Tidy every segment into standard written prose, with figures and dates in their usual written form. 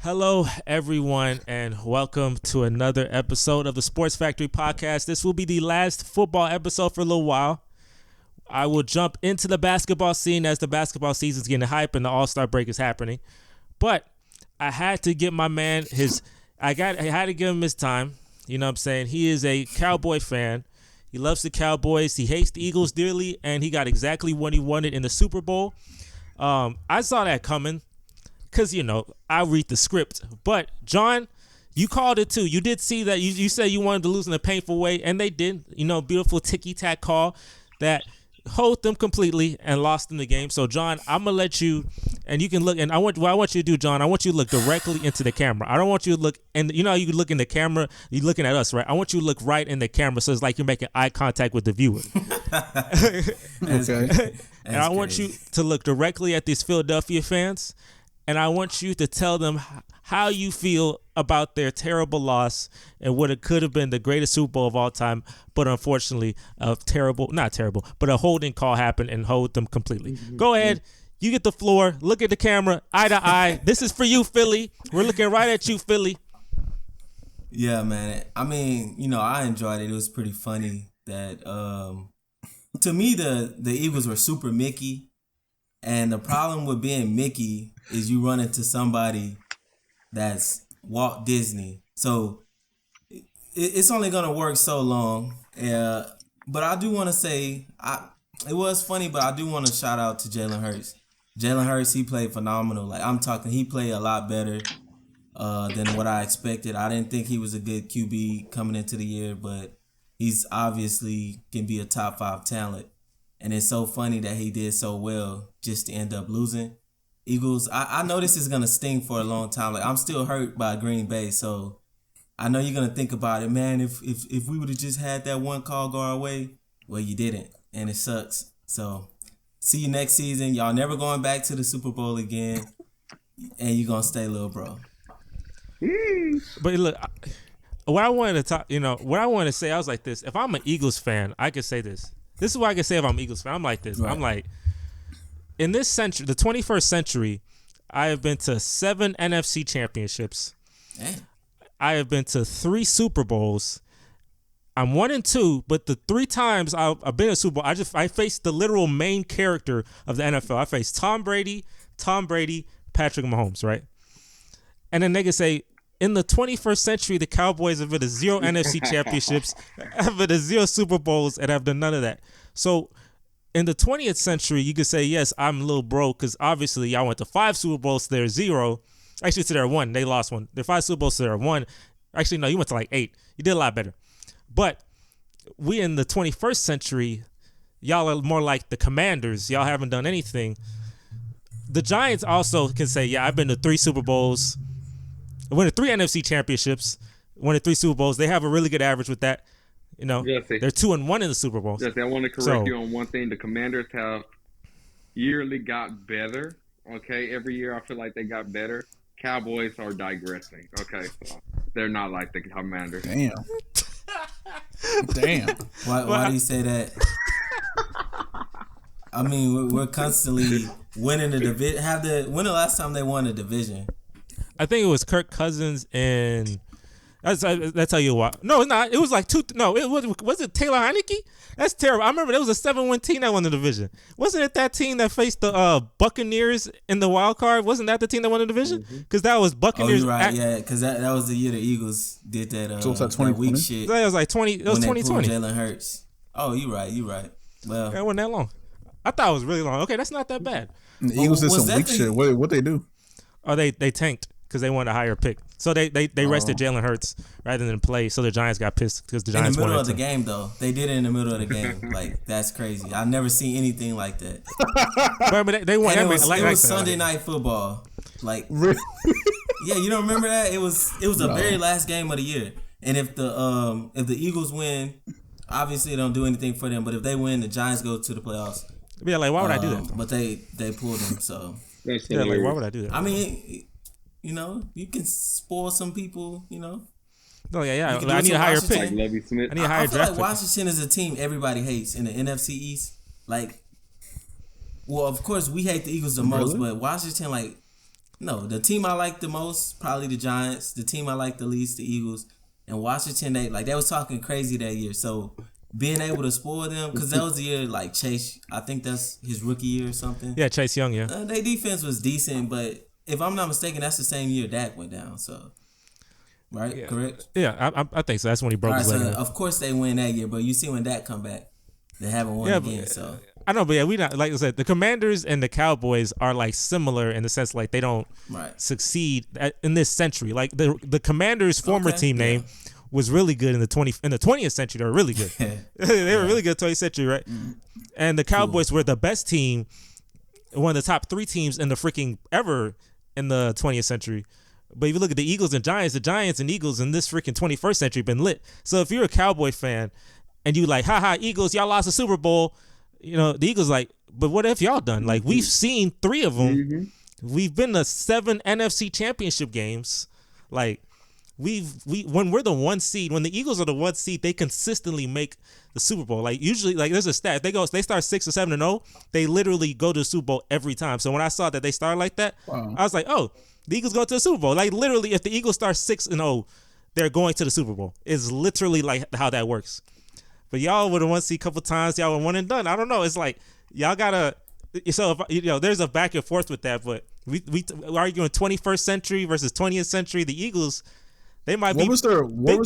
Hello, everyone, and welcome to another episode of the Sports Factory Podcast. This will be the last football episode for a little while. I will jump into the basketball scene as the basketball season's getting hype and the All-Star break is happening. But I had to give my man I had to give him his time. You know what I'm saying? He is a Cowboy fan. He loves the Cowboys. He hates the Eagles dearly, and he got exactly what he wanted in the Super Bowl. I saw that coming. Because, I read the script. But, John, you called it too. You did see that. You said you wanted to lose in a painful way, and they did. Beautiful ticky-tack call that hold them completely and lost in the game. So, John, I'm going to let you, and you can look, and what I want you to do, John, I want you to look directly into the camera. I don't want you to look, and how you look in the camera, you're looking at us, right? I want you to look right in the camera so it's like you're making eye contact with the viewer. Okay. And I want you to look directly at these Philadelphia fans. And I want you to tell them how you feel about their terrible loss and what it could have been the greatest Super Bowl of all time. But unfortunately, a holding call happened and hold them completely. Go ahead. You get the floor. Look at the camera, eye to eye. This is for you, Philly. We're looking right at you, Philly. Yeah, man. I mean, I enjoyed it. It was pretty funny that to me, the Eagles were super Mickey. And the problem with being Mickey is you run into somebody that's Walt Disney. So it's only going to work so long. But I do want to say, it was funny, but I do want to shout out to Jalen Hurts. Jalen Hurts, he played phenomenal. He played a lot better than what I expected. I didn't think he was a good QB coming into the year, but he's obviously can be a top 5 talent. And it's so funny that he did so well just to end up losing. Eagles, I know this is going to sting for a long time. I'm still hurt by Green Bay, so I know you're going to think about it. Man, if we would have just had that one call go our way, well, you didn't, and it sucks. So see you next season. Y'all never going back to the Super Bowl again, and you're going to stay little bro. But look, what I wanted to talk, what I wanted to say, I was like this. If I'm an Eagles fan, I could say this. This is what I can say if I'm an Eagles fan. I'm like this. Right. I'm like, in this century, the 21st century, I have been to 7 NFC championships. Damn. I have been to 3 Super Bowls. I'm 1-2, but the 3 times I've been to Super Bowl, I faced the literal main character of the NFL. I faced Tom Brady, Patrick Mahomes, right? And then they can say, in the 21st century, the Cowboys have been to 0 NFC championships, have been to 0 Super Bowls, and have done none of that. So in the 20th century, you could say, yes, I'm a little broke because obviously y'all went to 5 Super Bowls, so they're 0. Actually, so they're 1. They lost 1. They're 5 Super Bowls, so they're 1. Actually, no, you went to 8. You did a lot better. But we in the 21st century, y'all are more like the Commanders. Y'all haven't done anything. The Giants also can say, yeah, I've been to 3 Super Bowls. I won 3 NFC championships, won 3 Super Bowls. They have a really good average with that. They're 2-1 in the Super Bowls. Yes, I want to correct you on one thing. The Commanders have yearly got better. Okay, every year I feel like they got better. Cowboys are digressing. Okay, so they're not like the Commanders. Damn. Why do you say that? I mean, we're constantly winning the division. When the last time they won a division? I think it was Kirk Cousins and that's how you walk. No, it's not. It was like 2. No, it was it Taylor Heineke? That's terrible. I remember there was a 7-win team that won the division. Wasn't it that team that faced the Buccaneers in the wild card? Wasn't that the team that won the division? Because that was Buccaneers. Oh, you're right. Yeah, because that was the year the Eagles did that. So it's like 2020. Weak shit. That was like 20. It was 2020. Jalen Hurts. Oh, you're right. Well, it wasn't that long. I thought it was really long. Okay, that's not that bad. The Eagles did some weak shit. What they do? Oh, they tanked because they wanted a higher pick. So they rested Jalen Hurts rather than play. So the Giants got pissed because the Giants in the middle wanted of the game though. They did it in the middle of the game. That's crazy. I never seen anything like that. But they won. It was Sunday night football. Yeah, you don't remember that? It was the very last game of the year. And if the Eagles win, obviously it don't do anything for them. But if they win, the Giants go to the playoffs. Yeah, why would I do that? But they pulled them. So yeah, why would I do that? I mean. You can spoil some people, No, yeah. I need a higher pick. Like Lovie Smith. I need a higher I feel draft like Washington is a team everybody hates in the NFC East. Of course we hate the Eagles the most, but Washington, No, the team I like the most, probably the Giants. The team I like the least, the Eagles. And Washington, they was talking crazy that year. So being able to spoil them, because that was the year like Chase, I think that's his rookie year or something. Yeah, Chase Young, yeah. Their defense was decent, but if I'm not mistaken, that's the same year Dak went down. So, right? Yeah. Correct? Yeah, I think so. That's when he broke his leg. So of course they win that year, but you see when Dak come back, they haven't won again. So I know, but yeah, we not like I said. The Commanders and the Cowboys are like similar in the sense like they don't succeed in this century. Like the Commanders' former team name was really good in the 20th century. They were really good. They were really good 20th century, right? Mm-hmm. And the Cowboys were the best team, one of the top 3 teams in the freaking ever in the 20th century. But if you look at the Eagles and Giants, the Giants and Eagles in this freaking 21st century been lit. So if you're a Cowboy fan and you like, haha, Eagles, y'all lost the Super Bowl. The Eagles like, but what have y'all done? Like, we've seen 3 of them. Mm-hmm. We've been to 7 NFC championship games. Like, when we're the 1 seed, when the Eagles are the 1 seed, they consistently make the Super Bowl. Like, usually, like, there's a stat. They start 6 or 7-0. They literally go to the Super Bowl every time. So when I saw that they started like that, I was like, oh, the Eagles go to the Super Bowl. Like, literally, if the Eagles start 6-0, they're going to the Super Bowl. It's literally like how that works. But y'all would have won see a couple times. Y'all were 1 and done. I don't know. It's like y'all gotta. So if, there's a back and forth with that. But we arguing 21st century versus 20th century. The Eagles, they might be. What was their road? What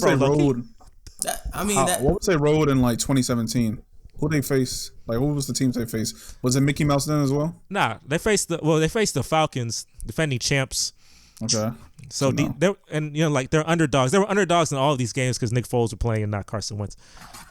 was their road in like 2017? Who they face? Like, what was the teams they faced? Was it Mickey Mouse then as well? Nah, they faced the Falcons, defending champs. Okay. So they're underdogs. They were underdogs in all of these games because Nick Foles were playing and not Carson Wentz.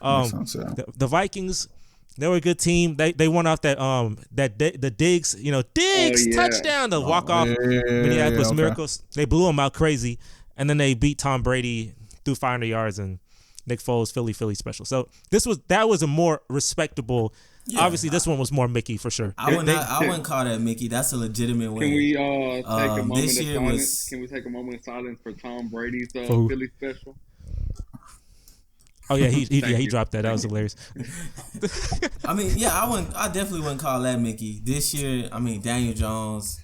The Vikings, they were a good team. They won off the Diggs, touchdown, the walk off Minneapolis Miracles. They blew them out crazy, and then they beat Tom Brady through 500 yards and Nick Foles Philly special. So that was a more respectable. Yeah, obviously, this one was more Mickey for sure. I wouldn't call that Mickey. That's a legitimate win. Can we take a moment of silence? Can we take a moment of silence for Tom Brady's Philly special? Oh yeah, he dropped that. That was hilarious. I mean, yeah, I definitely wouldn't call that Mickey. This year, I mean, Daniel Jones.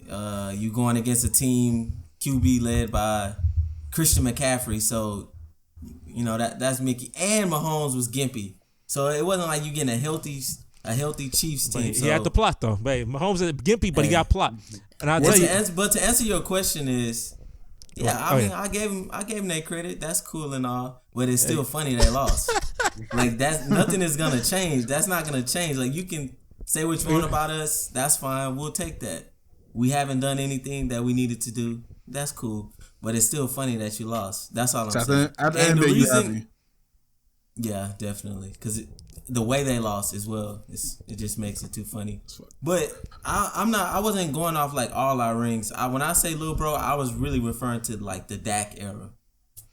You going against a team QB led by Christian McCaffrey, so that's Mickey. And Mahomes was gimpy. So it wasn't like you getting a healthy Chiefs team. He had the plot though. Babe, Mahomes is gimpy, but he got plot. And I'll tell you. But to answer your question is, I gave him that credit. That's cool and all, but it's still funny they lost. Like nothing is gonna change. That's not gonna change. Like, you can say what you want about us. That's fine. We'll take that. We haven't done anything that we needed to do. That's cool. But it's still funny that you lost. That's all I'm saying. At the end of you happy. Yeah, definitely. Because the way they lost as well, it just makes it too funny. But I wasn't going off like all our rings. When I say little bro, I was really referring to like the Dak era.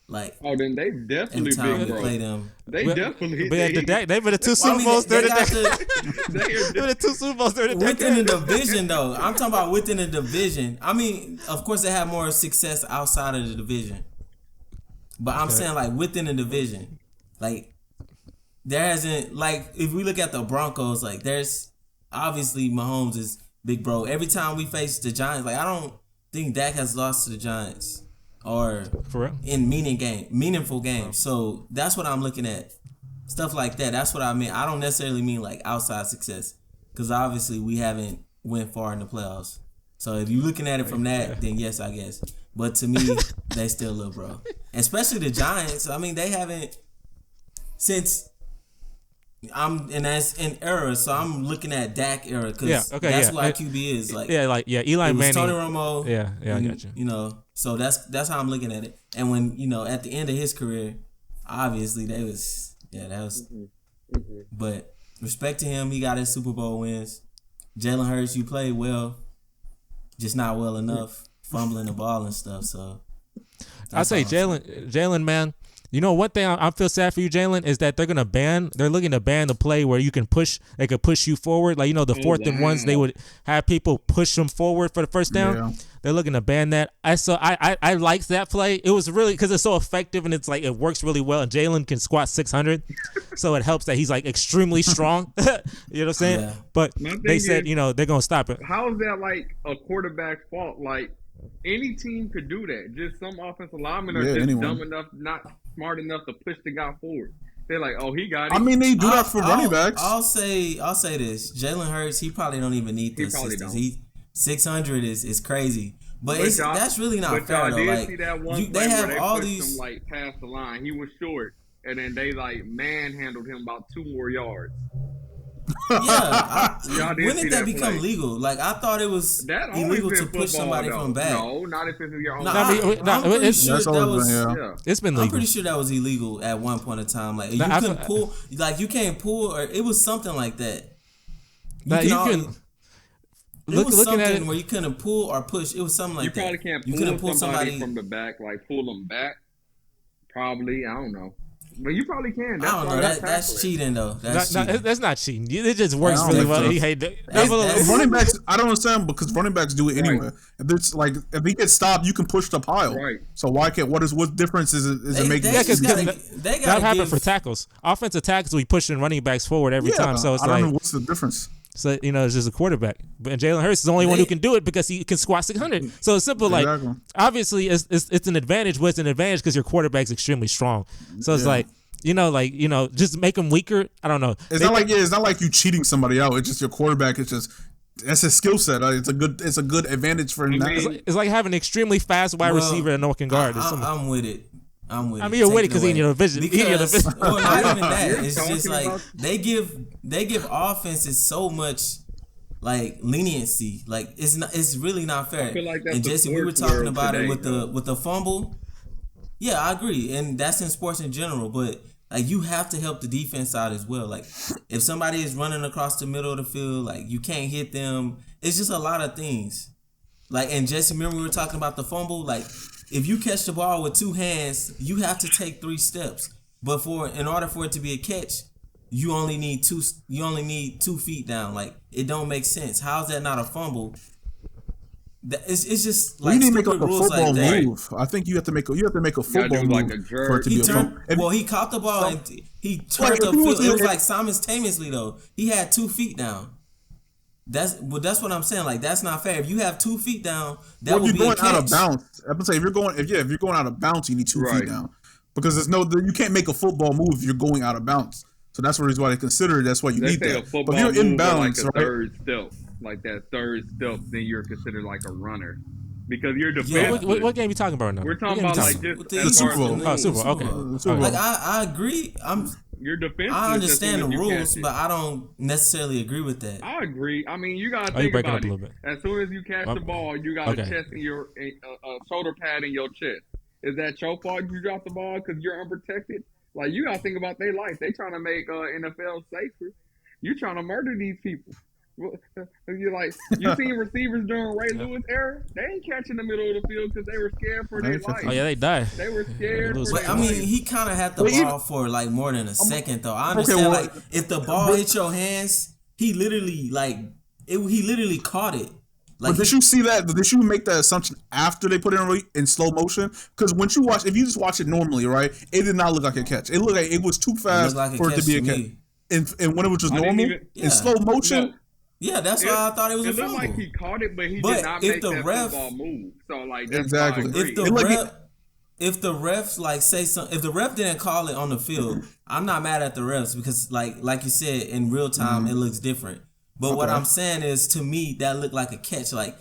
Like, then they definitely big bro. Play them. They definitely. But they've been to 2 Super Bowls during the day. They've been to 2 Super Bowls during the day. Within the division, though, I'm talking about within the division. I mean, of course, they have more success outside of the division. But I'm saying like within the division, like there hasn't, like, if we look at the Broncos, like there's obviously Mahomes is big bro. Every time we face the Giants, like I don't think Dak has lost to the Giants. Or for real? In meaningful games. So that's what I'm looking at. Stuff like that. That's what I mean. I don't necessarily mean like outside success, because obviously we haven't went far in the playoffs. So if you're looking at it from that, then yes, I guess. But to me, they still little bro. Especially the Giants. I mean, they haven't since. That's in era, so I'm looking at Dak era because that's what QB is like. Eli Manning, Tony Romo. I got you. So that's how I'm looking at it. And when at the end of his career, obviously that was. But respect to him, he got his Super Bowl wins. Jalen Hurts, you played well, just not well enough, fumbling the ball and stuff. So I say Jalen, man. You know, one thing I feel sad for you, Jalen, is that they're looking to ban the play where you can push. They could push you forward, like you know, the fourth and ones. They would have people push them forward for the first down. Yeah. They're looking to ban that. I liked that play. It was really because it's so effective and it's like it works really well. And Jalen can squat 600, so it helps that he's like extremely strong. You know what I'm saying? Yeah. But they said they're gonna stop it. How is that like a quarterback's fault? Like any team could do that. Just some offensive linemen are just dumb enough, not smart enough to push the guy forward. They're like, oh, he got it. I mean, they do that for running backs. I'll say this. Jalen Hurts, he probably don't even need the assistance. 600 is crazy. But that's really not fair, though. Like, see that one they have all these him, like past the line. He was short, and then they like manhandled him about 2 more yards. Yeah, when did that become legal? Like I thought it was illegal to push somebody from back. No, not if it's your own. It's been legal. I'm pretty sure that was illegal at one point in time. Like you couldn't pull, like you can't pull, or it was something like that. It was something where you couldn't pull or push. It was something like that. You probably can't pull somebody from the back, like pull them back. Probably, I don't know. But you probably can. I don't know. That's cheating, though. That's not cheating. It just works really well. Running backs, I don't understand because running backs do it anyway. Right. If it's like if he gets stopped, you can push the pile. Right. So why can't? What difference is it making? That happened for tackles. Offensive tackles, we pushing running backs forward every time. So it's I don't know what's the difference. So it's just a quarterback, but Jalen Hurts is the only one who can do it because he can squat 600. So it's simple. Like obviously, it's an advantage. But it's an advantage because your quarterback's extremely strong. So it's just make him weaker. I don't know. It's not like you cheating somebody out. It's just your quarterback. It's just that's his skill set. It's a good advantage for him. It's like having an extremely fast wide receiver and no one can guard. I'm with it. I mean, you're with it because he in your vision. Well, not even that. It's just like they give offenses so much like leniency. Like it's really not fair. I feel like that's and Jesse, we were talking about it with the fumble. Yeah, I agree, and that's in sports in general. But like you have to help the defense out as well. Like if somebody is running across the middle of the field, like you can't hit them. It's just a lot of things. Like and Jesse, remember we were talking about the fumble, like. If you catch the ball with 2 hands, you have to take 3 steps. But in order for it to be a catch, you only need 2 feet down. Like it don't make sense. How's that not a fumble? It's just like you need to make a football like move. I think you have to make a football move for it to be a fumble. He caught the ball and he turned the field. It was like simultaneously though. He had 2 feet down. That's what I'm saying. Like that's not fair. If you have 2 feet down, that would be a catch. If you're going out of bounds, I'm saying if you're going out of bounds, you need 2 feet down because you can't make a football move if you're going out of bounds. So that's the reason why they consider it. That's why you need that. But if you're inbounds, like a third step, like that third step, then you're considered like a runner because you're defensive. What game are you talking about now? We're talking about like just the Super Bowl. Oh, Super Bowl. Okay. Like I agree. Your defense. I understand the rules, but I don't necessarily agree with that. I agree. I mean, you gotta think about it. As soon as you catch the ball, you got a chest in your shoulder pad in your chest. Is that your fault? You dropped the ball because you're unprotected. Like you gotta think about their life. They trying to make NFL safer. You trying to murder these people. You're like you seen receivers during Ray Lewis era? They ain't catching the middle of the field because they were scared for their life. Oh yeah, they died. They were scared. But I mean, he kind of had the ball for like more than a second though. I understand like if the ball hit your hands, he literally caught it. Like, but did you see that? Did you make that assumption after they put it in slow motion? Because if you just watch it normally, right, it did not look like a catch. It looked like it was too fast for it to be a catch. And when it was just normal in slow motion. No. Yeah, that's why I thought it was a fumble. It looked like he caught it, but he did not make that football move. So like that's exactly. If the refs like say something, if the ref didn't call it on the field, I'm not mad at the refs because like you said, in real time it looks different. But what I'm saying is, to me, that looked like a catch. Like,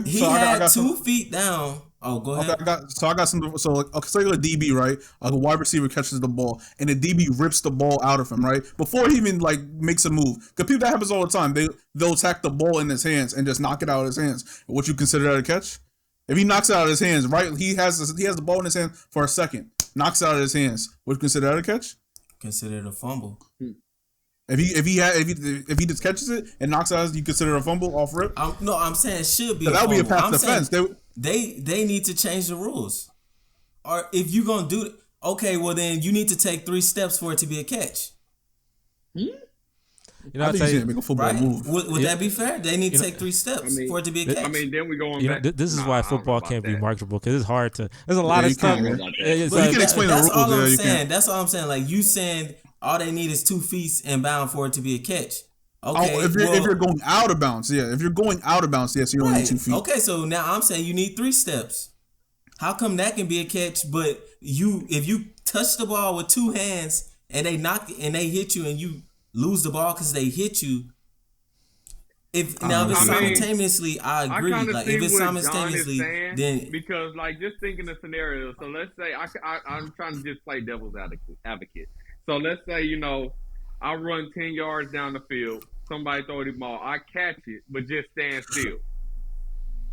he had 2 feet down. Oh, go ahead. Okay, I got some. So, say a DB, right? Like a wide receiver catches the ball, and the DB rips the ball out of him, right? Before he even makes a move. Because people, that happens all the time. They'll attack the ball in his hands and just knock it out of his hands. Would you consider that a catch? If he knocks it out of his hands, right? He has the ball in his hand for a second, knocks it out of his hands. Would you consider that a catch? Consider it a fumble. If he just catches it and knocks it out, you consider it a fumble off rip? I'm saying it should be. That would be a pass defense. They need to change the rules. Or if you're gonna do it, Okay, well then you need to take 3 steps for it to be a catch. You know, I I'll think tell you you. can't make a football Right? move. Would that be fair? They need to take 3 I steps mean, for it to be a catch. then we going You know, back. this is Nah, why I don't know football about can't be that. marketable because it's hard to. There's a lot Yeah, of you stuff. can't, man. It's But you like, can explain the That's rules. all I'm You saying. can't. That's all I'm saying. Like you saying all they need is 2 feet and bound for it to be a catch. Okay, Oh, if you're going out of bounds, yeah. If you're going out of bounds, yes, you only need 2 feet. Okay, so now I'm saying you need 3 steps. How come that can be a catch, but if you touch the ball with 2 hands and they hit you and you lose the ball because they hit you? If it's simultaneously, I agree. I like see if it's what John is simultaneously, saying, then because like just thinking of scenarios. So let's say I'm trying to just play devil's advocate. So let's say I run 10 yards down the field. Somebody throw the ball. I catch it, but just stand still.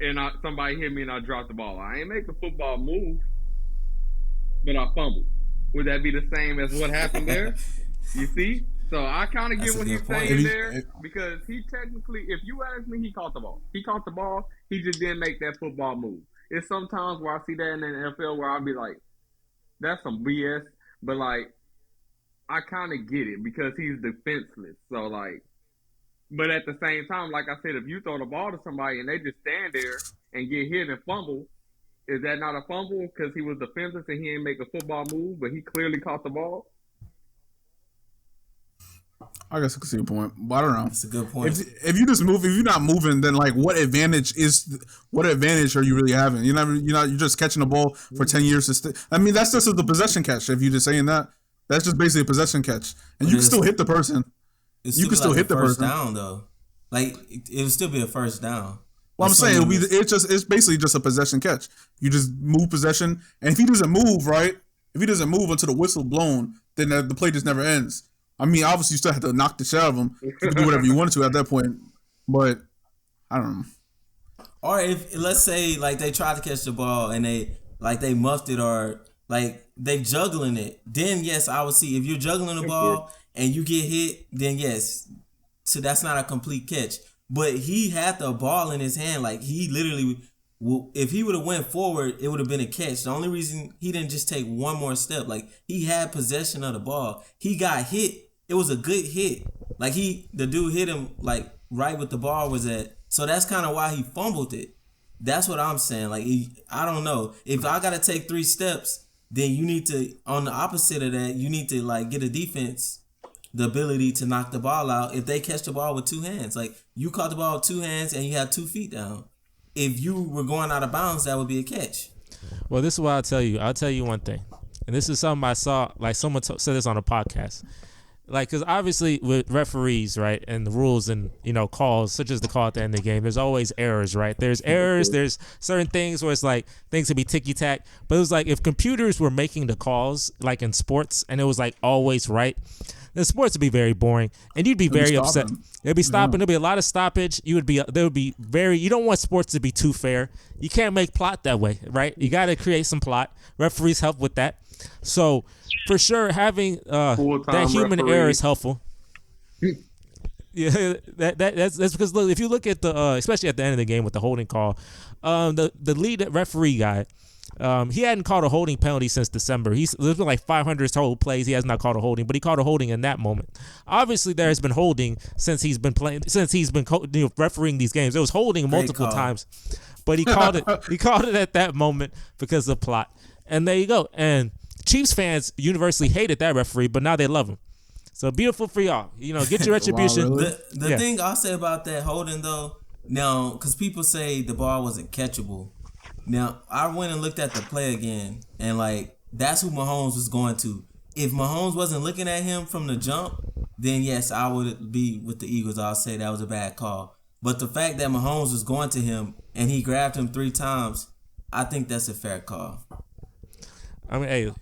And somebody hit me and I drop the ball. I ain't make a football move, but I fumbled. Would that be the same as what happened there? You see? So I kind of get what he's saying there, because he technically, if you ask me, he caught the ball. He caught the ball. He just didn't make that football move. It's sometimes where I see that in the NFL where I'll be like, that's some BS. But like, I kind of get it because he's defenseless. So like, but at the same time, like I said, if you throw the ball to somebody and they just stand there and get hit and fumble, is that not a fumble because he was defenseless and he didn't make a football move, but he clearly caught the ball? I guess I can see your point, but I don't know. That's a good point. If you just move, if you're not moving, then like, what advantage are you really having? You're just catching the ball for 10 years to stay. I mean, that's just the possession catch. If you're just saying that, that's just basically a possession catch, and you can still hit the person. You can still hit the person down though. Like it would still be a first down. Well, I'm saying it's basically just a possession catch. You just move possession, and if he doesn't move, right? If he doesn't move until the whistle blown, then the play just never ends. I mean, obviously, you still have to knock the shit out of him. You can do whatever you want to at that point, but I don't know. Or if let's say like they tried to catch the ball and they muffed it, or like they juggling it, then yes, I would see. If you're juggling the ball and you get hit, then yes, so that's not a complete catch. But he had the ball in his hand, like he literally. If he would have went forward, it would have been a catch. The only reason he didn't just take one more step, like he had possession of the ball. He got hit. It was a good hit. Like the dude hit him like right with the ball was at. So that's kind of why he fumbled it. That's what I'm saying. Like I don't know. If I got to take 3 steps, then you need to, on the opposite of that, you need to like get a defense the ability to knock the ball out if they catch the ball with 2 hands. Like you caught the ball with 2 hands and you have 2 feet down. If you were going out of bounds, that would be a catch. Well, this is what I'll tell you. I'll tell you one thing. And this is something I saw, like someone said this on a podcast. Like, because obviously with referees, right, and the rules and, calls, such as the call at the end of the game, there's always errors, right? There's errors. There's certain things where it's like things can be ticky-tack. But it was like if computers were making the calls, like in sports, and it was like always right, the sports would be very boring, and you'd be very upset. It'd be stopping. There'd be a lot of stoppage. You don't want sports to be too fair. You can't make plot that way, right? You got to create some plot. Referees help with that. So for sure, having that human error is helpful. Yeah, that's because look, if you look at the especially at the end of the game with the holding call, the lead referee guy. He hadn't called a holding penalty since December. There's been like 500 total plays. He has not called a holding, but he called a holding in that moment. Obviously, there has been holding since he's been playing, refereeing these games. There was holding multiple times, but he called it. He called it at that moment because of plot. And there you go. And Chiefs fans universally hated that referee, but now they love him. So beautiful for y'all. Get your retribution. Wow, really? The thing I'll say about that holding though, now because people say the ball wasn't catchable. Now, I went and looked at the play again, and, like, that's who Mahomes was going to. If Mahomes wasn't looking at him from the jump, then, yes, I would be with the Eagles. I'll say that was a bad call. But the fact that Mahomes was going to him and he grabbed him 3 times, I think that's a fair call. I mean, hey,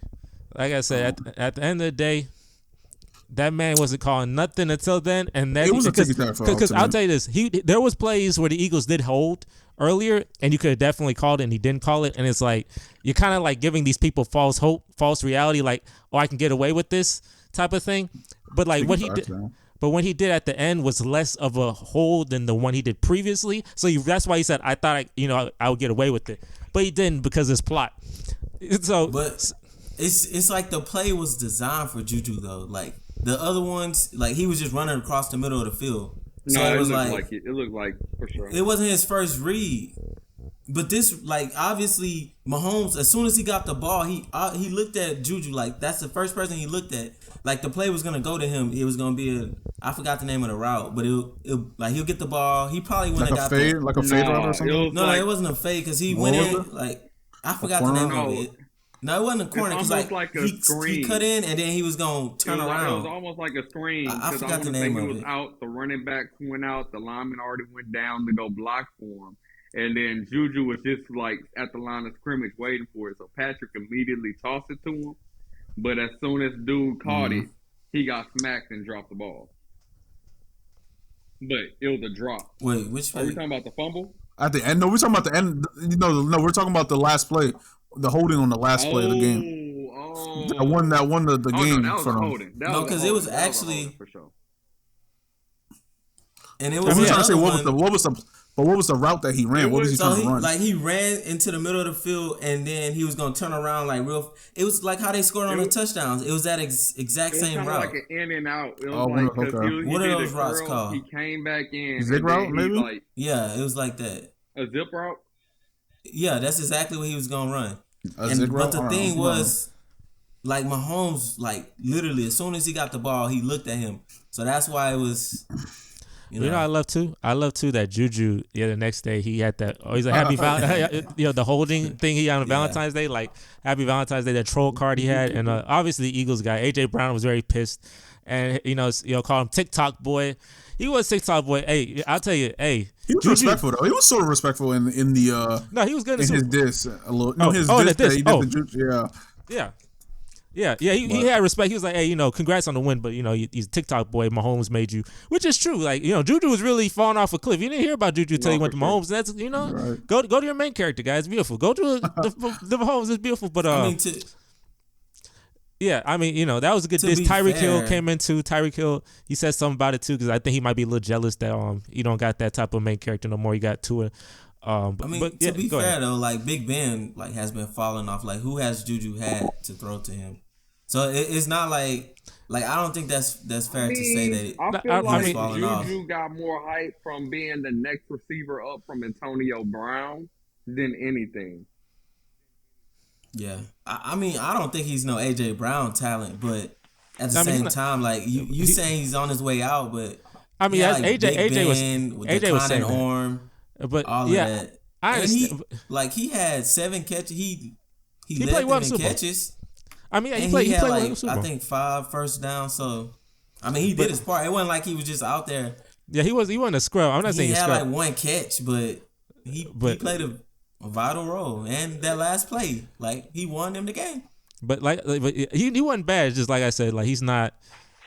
like I said, at the end of the day, that man wasn't calling nothing until then, and that it was because I'll tell you this: there was plays where the Eagles did hold earlier, and you could have definitely called it, and he didn't call it, and it's like you're kind of like giving these people false hope, false reality, like, oh, I can get away with this type of thing. But like what he did, but what he did at the end was less of a hold than the one he did previously. So that's why he said, I thought I would get away with it, but he didn't because it's plot. So, it's like the play was designed for Juju though. Like the other ones, like he was just running across the middle of the field. So No, it was it looked like for sure. it wasn't his first read. But this, like, obviously, Mahomes, as soon as he got the ball, he looked at Juju like that's the first person he looked at. Like the play was gonna go to him. It was gonna be I forgot the name of the route, but it like he'll get the ball. He probably wouldn't have got fade, like a fade route or something. No, it wasn't a fade because he went in like I forgot the name of it. No, it wasn't a corner. It's almost like a screen. He cut in and then he was gonna turn around. It was almost like a screen. I forgot the name of it. He was out. The running back went out. The lineman already went down to go block for him. And then Juju was just like at the line of scrimmage waiting for it. So Patrick immediately tossed it to him. But as soon as dude caught it, he got smacked and dropped the ball. But it was a drop. Wait, which play? Are we talking about the fumble? At the end? No, we're talking about the end. No, we're talking about the last play. The holding on the last play of the game. That won the game no, that was for them. holding. No, because it was actually for sure. And it was. I'm trying to say what was the route that he ran? What was he trying to run? Like he ran into the middle of the field and then he was gonna turn around like real. It was like how they scored on the touchdowns. It was that exact same route. Like an in and out. It was what are those routes called? He came back in. Zig route, maybe. Yeah, it was like that. A zip route. Yeah, that's exactly what he was gonna run. But the thing was, like Mahomes, like literally as soon as he got the ball, he looked at him. So that's why it was. You know, I love too that Juju. Yeah, the next day he had that. Oh, he's like happy the holding thing he had on Valentine's Day, like happy Valentine's Day. That troll card he had, and obviously Eagles guy AJ Brown was very pissed, and call him TikTok boy. He was TikTok boy. Hey, I'll tell you. Hey, he was respectful though. He was sort of respectful in the. No, he was good in his diss a little. No, his diss. Yeah. Yeah. He had respect. He was like, hey, congrats on the win, but he's a TikTok boy. Mahomes made you, which is true. Like, Juju was really falling off a cliff. You didn't hear about Juju until he went to Mahomes. That's right. Go to your main character, guys. It's beautiful. Go to the Mahomes. It's beautiful. But that was a good diss. Tyreek Hill came in too. Tyreek Hill, he said something about it too because I think he might be a little jealous that you don't got that type of main character no more. You got Tua. To be fair though, like Big Ben has been falling off. Like who has Juju had to throw to him? So it's not like I don't think that's fair to say that. I feel like Juju off. got more hype from being the next receiver up from Antonio Brown than anything. Yeah, I don't think he's no AJ Brown talent, but at the same time, like you saying he's on his way out, but AJ was saying arm, but all of that. I understand. He had 7 catches. He led them in catches. He played well. I think 5 first down. So, he did his part. It wasn't like he was just out there. Yeah, he wasn't a scrub. I'm not saying he had like 1 catch, but he played a vital role. And that last play, like he won them the game. But he wasn't bad. Just like I said, like he's not.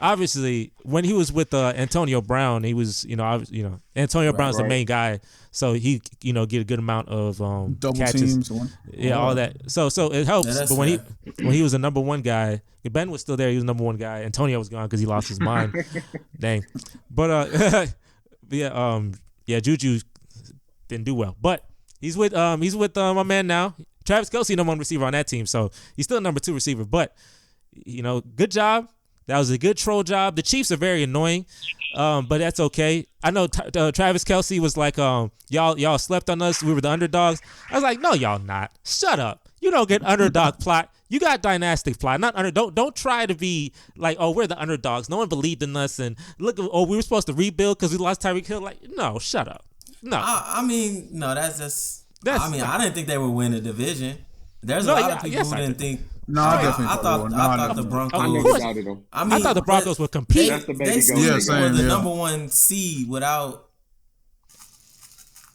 Obviously, when he was with Antonio Brown, he was Antonio Brown's the main guy, so he get a good amount of double catches. Teams, all that. So it helps. But when he was the number one guy, Ben was still there. He was the number one guy. Antonio was gone because he lost his mind. Dang. But Juju didn't do well. But he's with my man now. Travis Kelce, number 1 receiver on that team, so he's still number 2 receiver. But good job. That was a good troll job. The Chiefs are very annoying, but that's okay. I know Travis Kelce was like, y'all slept on us. We were the underdogs. I was like, no, y'all not. Shut up. You don't get underdog plot. You got dynastic plot. Not under. Don't try to be like, oh, we're the underdogs. No one believed in us, and look, we were supposed to rebuild because we lost Tyreek Hill. Like, no, shut up. No. No, that's. I didn't think they would win the division. There's a lot of people who didn't think. No, I thought the Broncos. I thought the Broncos would compete. They still were the number 1 seed without.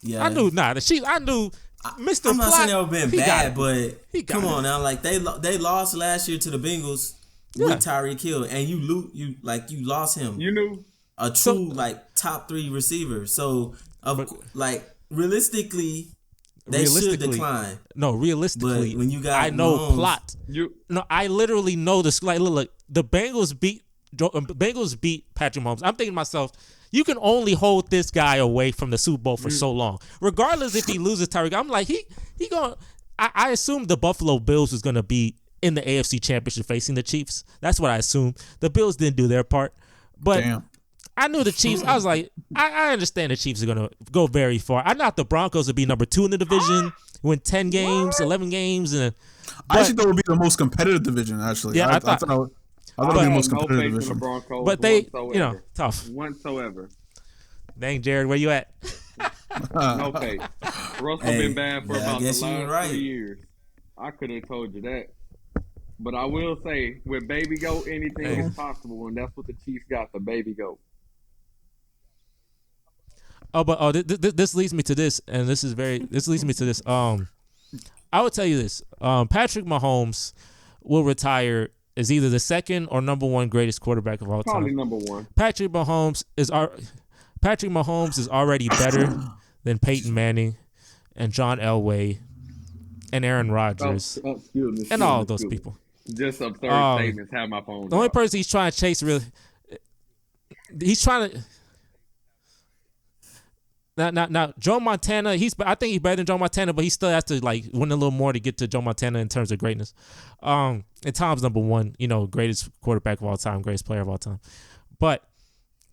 Yeah, I knew. The Chiefs. I knew. Mr. I'm not saying they were been bad, but come on it. now, like they lost last year to the Bengals with Tyreek Hill, and you lost him. You knew a true top 3 receiver. So realistically. They should decline. No, realistically, but when you got I know Mahomes, plot. I literally know this. Like, look, the Bengals beat Patrick Mahomes. I'm thinking to myself, you can only hold this guy away from the Super Bowl for so long, regardless if he loses Tyreek. I'm like, he going. I assumed the Buffalo Bills was gonna be in the AFC Championship facing the Chiefs. That's what I assumed. The Bills didn't do their part. But Damn. I knew the Chiefs. I was like, I understand the Chiefs are going to go very far. I thought the Broncos would be number 2 in the division, win 10 games, 11 games. I actually thought it would be the most competitive division, actually. Yeah, I thought it would be the most competitive division. But they, tough. Whatsoever. Dang, Jared, where you at? No faith. Russell been bad for about the last 3 years. I could have told you that. But I will say, with Baby Goat, anything is possible, and that's what the Chiefs got, the Baby Goat. This leads me to this, and this leads me to this. I would tell you this. Patrick Mahomes will retire as either the second or number 1 greatest quarterback of all time. Probably number 1. Patrick Mahomes is already better than Peyton Manning and John Elway and Aaron Rodgers and all of those people. Just absurd statements. Have my phone. The only person he's trying to chase he's trying to. Now, Joe Montana, I think he's better than Joe Montana, but he still has to win a little more to get to Joe Montana in terms of greatness. And Tom's number 1, greatest quarterback of all time, greatest player of all time. But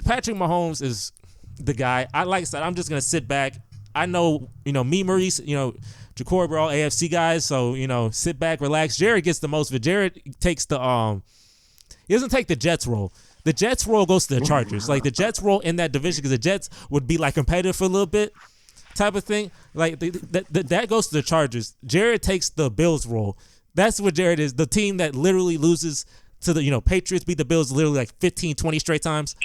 Patrick Mahomes is the guy. Like I said, I'm just gonna sit back. I know, me, Maurice, Jacory, we're all AFC guys, so sit back, relax. Jared gets the most of it. Jared takes the he doesn't take the Jets role. The Jets role goes to the Chargers. The Jets role in that division, because the Jets would be competitive for a little bit, type of thing. That goes to the Chargers. Jared takes the Bills role. That's what Jared is. The team that literally loses to the Patriots, beat the Bills literally 15, 20 straight times.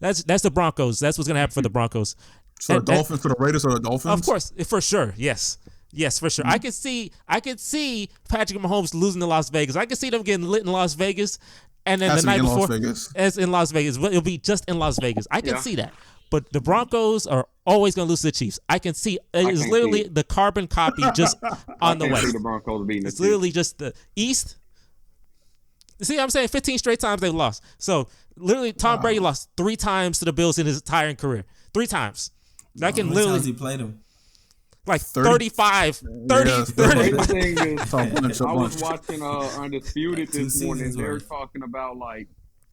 That's the Broncos. That's what's gonna happen for the Broncos. So the Dolphins for the Raiders or the Dolphins? Of course, for sure. Yes, for sure. I could see Patrick Mahomes losing to Las Vegas. I could see them getting lit in Las Vegas, and then the night before, as in Las Vegas, but it'll be just in Las Vegas. I can see that. But the Broncos are always going to lose to the Chiefs. I can see it's literally the carbon copy just on the West. The Broncos beating it's literally just the East. See what I'm saying? 15 straight times they've lost. So literally, Tom Brady lost 3 times to the Bills in his entire career. 3 times. That can literally. Times he played him? 35. 30. Yeah, 30. The thing is, I was watching Undisputed this morning. They were talking about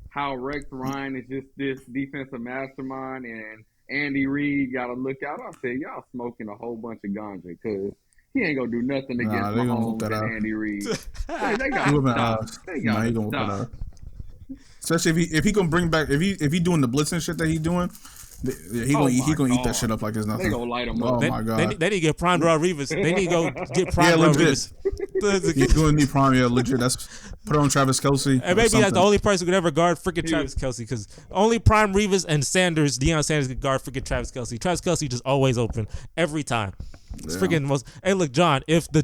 how Rex Ryan is just this defensive mastermind, and Andy Reid got to look out. I said, y'all smoking a whole bunch of ganja, because he ain't gonna do nothing against Mahomes and Andy Reid. They got to stop. They got to stop. Especially if he gonna bring back if he doing the blitzing shit that he doing. He gonna eat that shit up like it's nothing. They gonna light him up. Oh my god! They need to get Prime Rivas. They need to go get Prime Rivas. You're gonna need Prime, legit. That's put on Travis Kelce. And maybe that's the only person who could ever guard freaking Travis Kelce, because only Prime Rivas and Deion Sanders could guard freaking Travis Kelce. Travis Kelce just always open every time. It's freaking most. Hey, look, John. If the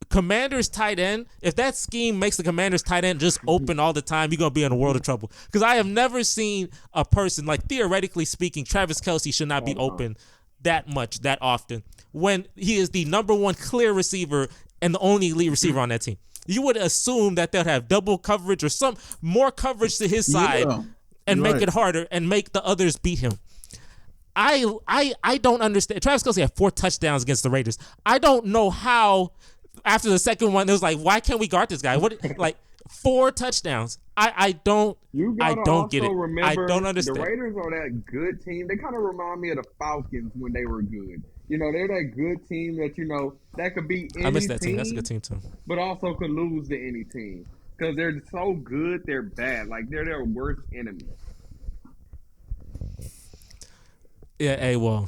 Commander's tight end, if that scheme makes the Commander's tight end just open all the time, you're going to be in a world of trouble. Because I have never seen a person, theoretically speaking, Travis Kelce should not be open that much, that often, when he is the number 1 clear receiver and the only elite receiver on that team. You would assume that they'll have double coverage or some more coverage to his side and make it harder and make the others beat him. I don't understand. Travis Kelce had 4 touchdowns against the Raiders. I don't know how. After the second one, it was why can't we guard this guy? 4 touchdowns. I don't get it. I don't understand. The Raiders are that good team. They kind of remind me of the Falcons when they were good. They're that good team that, that could beat any team. I miss that team. That's a good team, too. But also could lose to any team. Because they're so good, they're bad. They're their worst enemy. Yeah, well,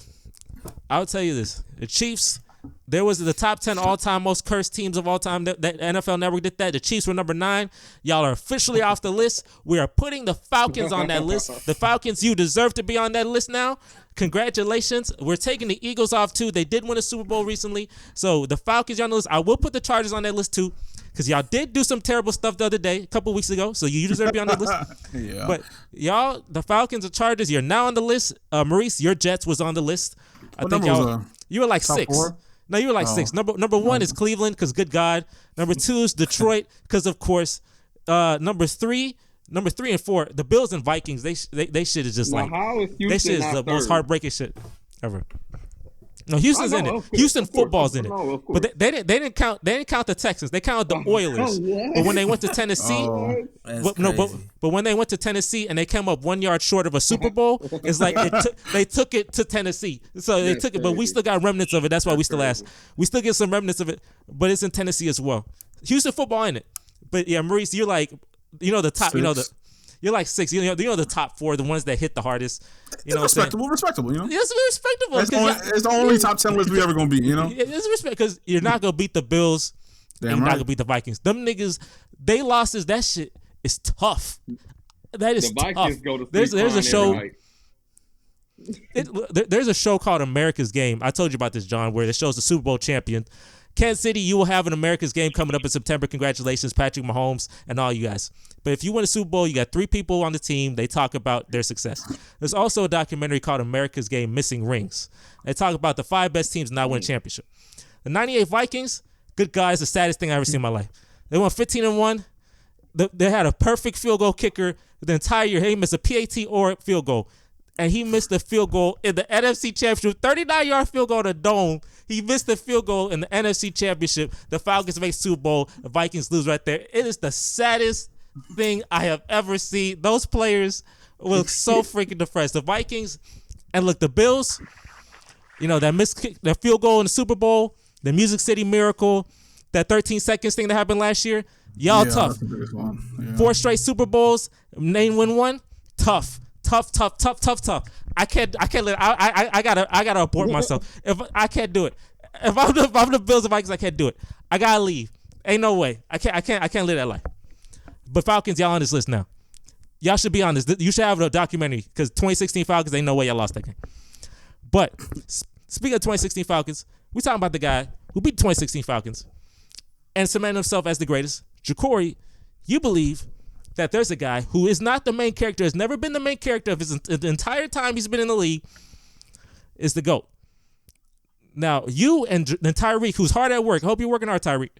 I'll tell you this. The Chiefs... There was the top 10 all-time most cursed teams of all time. That NFL Network did that. The Chiefs were number 9. Y'all are officially off the list. We are putting the Falcons on that list. The Falcons, you deserve to be on that list now. Congratulations. We're taking the Eagles off, too. They did win a Super Bowl recently. So the Falcons, y'all on the list. I will put the Chargers on that list, too, because y'all did do some terrible stuff the other day, a couple weeks ago. So you deserve to be on that list. Yeah. But y'all, the Falcons and Chargers, you're now on the list. Maurice, your Jets was on the list. I think y'all, you were 6. 4? No, you were 6. Number 1 is Cleveland, because good God. Number 2 is Detroit, because of course. Number 3 and 4, the Bills and Vikings. They shit is just how is Houston they shit is the not most third? heartbreaking shit ever. No, Houston's in it. Of course, Houston of course. football's in it. No, of But course. they didn't count the Texans. They counted the Oilers. What? But when they went to Tennessee, That's no, crazy. but when they went to Tennessee and they came up 1 yard short of a Super Bowl, it's like they took it to Tennessee. So they That's took it, but we crazy. still got remnants of it. That's why we That's still ask. crazy. We still get some remnants of it, but it's in Tennessee as well. Houston football in it. But yeah, Maurice, you're like, the top, Six. you're like 6. You know the top 4, the ones that hit the hardest. You know, Respectable. It's respectable. It's the only top 10 list we ever gonna beat. It's respect because you're not gonna beat the Bills. Damn and you're not right. gonna beat the Vikings. Them niggas, they losses. That shit is tough. That is The Vikings tough. go to There's a every show. night. There's a show called America's Game. I told you about this, John, where it shows the Super Bowl champion. Kansas City, you will have an America's Game coming up in September. Congratulations, Patrick Mahomes and all you guys. But if you win a Super Bowl, you got 3 people on the team. They talk about their success. There's also a documentary called America's Game Missing Rings. They talk about the 5 best teams not win a championship. The 98 Vikings, good guys, the saddest thing I ever seen in my life. They won 15-1. They had a perfect field goal kicker the entire year. He missed a PAT or field goal. And he missed the field goal in the NFC Championship. 39-yard field goal in the dome. He missed the field goal in the NFC Championship. The Falcons make Super Bowl. The Vikings lose right there. It is the saddest thing I have ever seen. Those players look so freaking depressed. The Vikings, and look, the Bills, that missed kick, that field goal in the Super Bowl, the Music City Miracle, that 13 seconds thing that happened last year. Y'all tough. That's the biggest one. Yeah. 4 straight Super Bowls, name win 1. Tough. I can't let I gotta abort myself. If I can't do it. If I'm the Bills and Vikings, I can't do it. I gotta leave. Ain't no way. I can't live that life. But Falcons, y'all on this list now. Y'all should be on this. You should have a documentary because 2016 Falcons, ain't no way y'all lost that game. But speaking of 2016 Falcons, we talking about the guy who beat the 2016 Falcons and cemented himself as the greatest. Ja'Cory, you believe that there's a guy who is not the main character, has never been the main character of the entire time he's been in the league, is the GOAT. Now, you and Tyreek, who's hard at work, I hope you're working hard, Tyreek,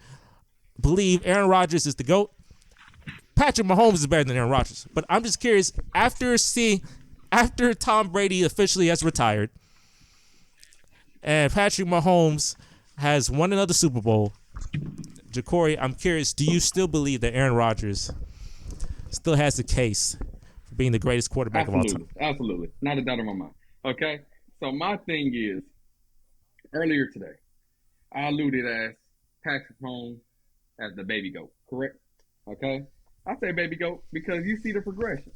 believe Aaron Rodgers is the GOAT. Patrick Mahomes is better than Aaron Rodgers. But I'm just curious, after Tom Brady officially has retired and Patrick Mahomes has won another Super Bowl, Ja'Cory, I'm curious, do you still believe that Aaron Rodgers still has the case for being the greatest quarterback of all time? Absolutely. Not a doubt in my mind. Okay? So my thing is, earlier today, I alluded as Patrick Mahomes as the baby goat, correct? Okay? I say baby goat because you see the progression.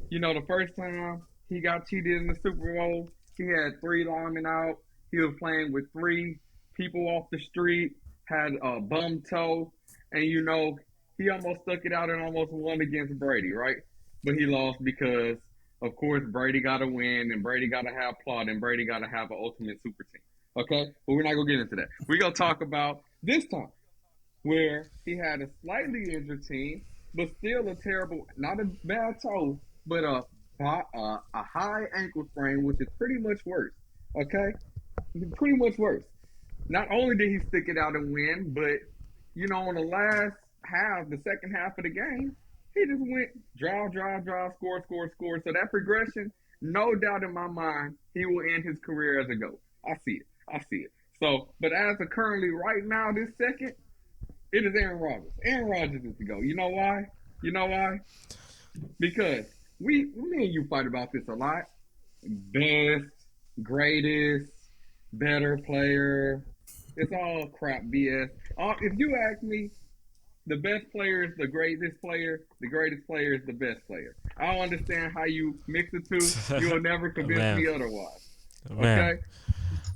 The first time he got cheated in the Super Bowl, he had 3 linemen out. He was playing with 3 people off the street, had a bum toe, and he almost stuck it out and almost won against Brady, right? But he lost because, of course, Brady got to win, and Brady got to have plot, and Brady got to have an ultimate super team. Okay? But we're not going to get into that. We're going to talk about this time where he had a slightly injured team, but still a terrible, not a bad toe, but a high ankle sprain, which is pretty much worse. Okay? Pretty much worse. Not only did he stick it out and win, but, on the last half, the second half of the game, he just went drive, score. So that progression, no doubt in my mind, he will end his career as a GOAT. I see it. So, but as of currently right now, this second, it is Aaron Rodgers. Aaron Rodgers is the GOAT. You know why? Because me and you fight about this a lot. Best, greatest, better player. It's all crap BS. If you ask me, the best player is the greatest player. The greatest player is the best player. I don't understand how you mix the two. You will never convince me otherwise. Man.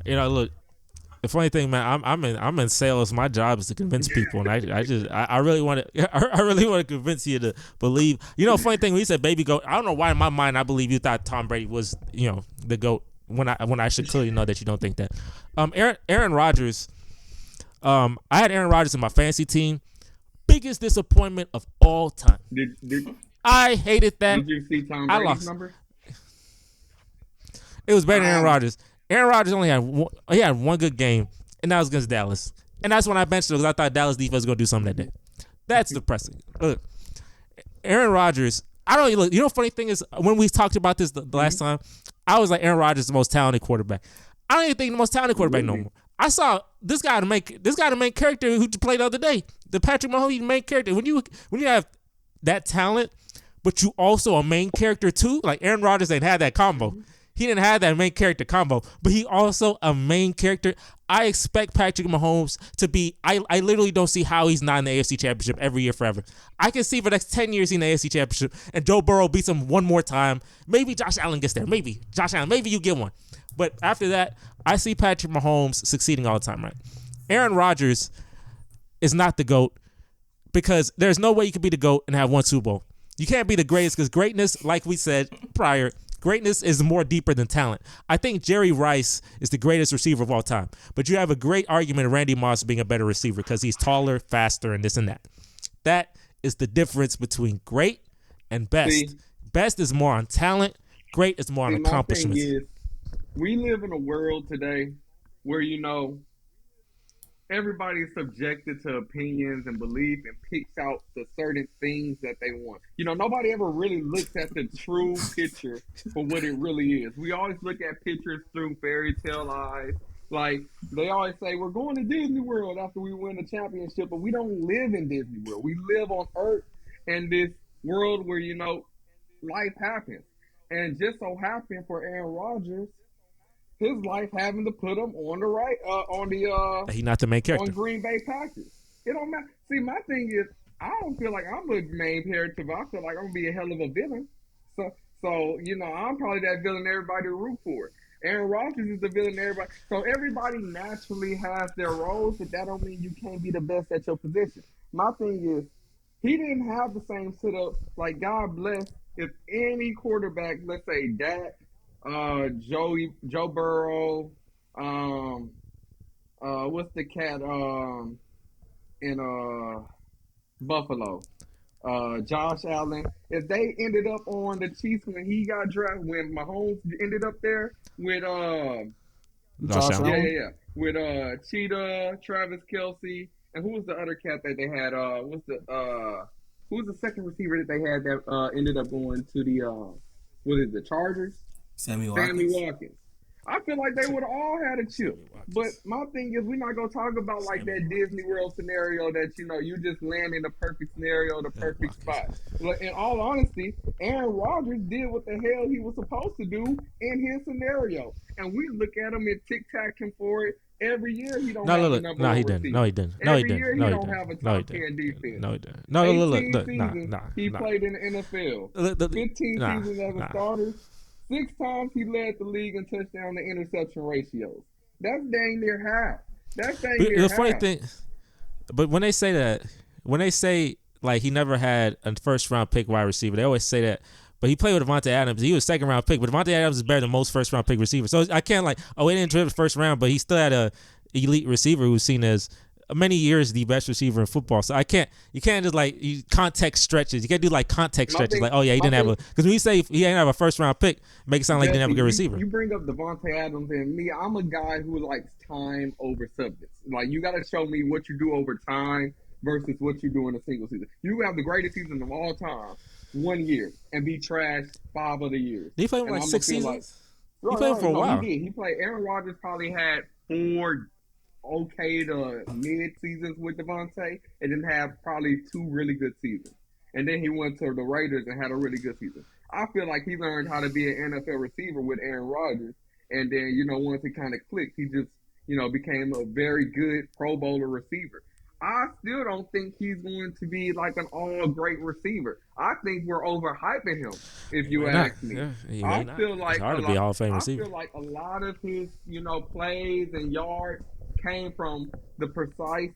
Okay? Look, the funny thing, man, I'm in sales. My job is to convince people, and I really want to convince you to believe. Funny thing, when you said baby goat, I don't know why in my mind I believe you thought Tom Brady was the GOAT when I should clearly know that you don't think that. Aaron Rodgers, I had Aaron Rodgers in my fantasy team. Biggest disappointment of all time. I hated that. Did you see Tom Brady's numbers? It was better than Aaron Rodgers. Aaron Rodgers only had one good game, and that was against Dallas. And that's when I benched him because I thought Dallas defense was going to do something that day. That's depressing. Look, Aaron Rodgers, I don't look. Funny thing is, when we talked about this the last time, I was like, Aaron Rodgers is the most talented quarterback. I don't even think the most talented quarterback no more. I saw this guy the main character who played the other day. The Patrick Mahomes main character. When you have that talent, but you also a main character too. Like Aaron Rodgers ain't had that combo. He didn't have that main character combo, but he also a main character. I expect Patrick Mahomes to be. I literally don't see how he's not in the AFC Championship every year forever. I can see for the next 10 years he's in the AFC Championship, and Joe Burrow beats him one more time. Maybe Josh Allen gets there. Maybe Josh Allen. Maybe you get one. But after that, I see Patrick Mahomes succeeding all the time, right? Aaron Rodgers is not the GOAT because there's no way you can be the GOAT and have one Super Bowl. You can't be the greatest because greatness, like we said prior, greatness is more deeper than talent. I think Jerry Rice is the greatest receiver of all time. But you have a great argument of Randy Moss being a better receiver because he's taller, faster, and this and that. That is the difference between great and best. See, best is more on talent. Great is more on accomplishments. My thing is, we live in a world today where, everybody's subjected to opinions and belief and picks out the certain things that they want. Nobody ever really looks at the true picture for what it really is. We always look at pictures through fairy tale eyes. Like, they always say, we're going to Disney World after we win the championship, but we don't live in Disney World. We live on Earth in this world where, life happens. And just so happened for Aaron Rodgers, his life having to put him on the He's not the main character on Green Bay Packers. It don't matter. See, my thing is, I don't feel like I'm a main character, but I feel like I'm gonna be a hell of a villain. So I'm probably that villain everybody root for. Aaron Rodgers is the villain everybody. So everybody naturally has their roles, but that don't mean you can't be the best at your position. My thing is, he didn't have the same setup. Like, God bless, if any quarterback, let's say Dak, Joe Burrow, what's the cat in Buffalo? Josh Allen. If they ended up on the Chiefs when he got drafted, when Mahomes ended up there with Josh Allen. Yeah. With Cheetah, Travis Kelce, and who was the other cat that they had? Who was the second receiver that they had that ended up going to the Chargers? Sammy Watkins. I feel like they would have all had a chip. But my thing is, we're not going to talk about like that Disney World scenario that, you just land in the perfect scenario, the perfect spot. But in all honesty, Aaron Rodgers did what the hell he was supposed to do in his scenario. And we look at him and tic-tac him for it. Every year he don't have a number one receiver. No, he didn't. Every year he don't have a top 10 defense. No, he didn't. No, look. He played in the NFL. 15 seasons as a starter. 6 times he led the league in touchdown to interception ratios. That's dang near half. The funny thing, but when they say like he never had a first round pick wide receiver, they always say that. But he played with Devontae Adams. He was a second round pick, but Devontae Adams is better than most first round pick receivers. So I can't he didn't draft the first round, but he still had a elite receiver who's seen as many years the best receiver in football. So you can't just context stretches. You can't do context stretches he didn't have because when you say he didn't have a first round pick, make it sound like he didn't have a good receiver. You bring up Devontae Adams and me. I'm a guy who likes time over substance. Like, you got to show me what you do over time versus what you do in a single season. You have the greatest season of all time 1 year and be trashed 5 other years. Did he play for 6 seasons? He played for a while. He did. He played. Aaron Rodgers probably had 4 okay to mid seasons with Devontae, and then have probably 2 really good seasons. And then he went to the Raiders and had a really good season. I feel like he learned how to be an NFL receiver with Aaron Rodgers, and then once it kind of clicked, he just became a very good Pro Bowler receiver. I still don't think he's going to be like an all-great receiver. I think we're overhyping him, if you ask me. I feel like it's hard to be a Hall of Fame receiver. I feel like a lot of his, plays and yards came from the precise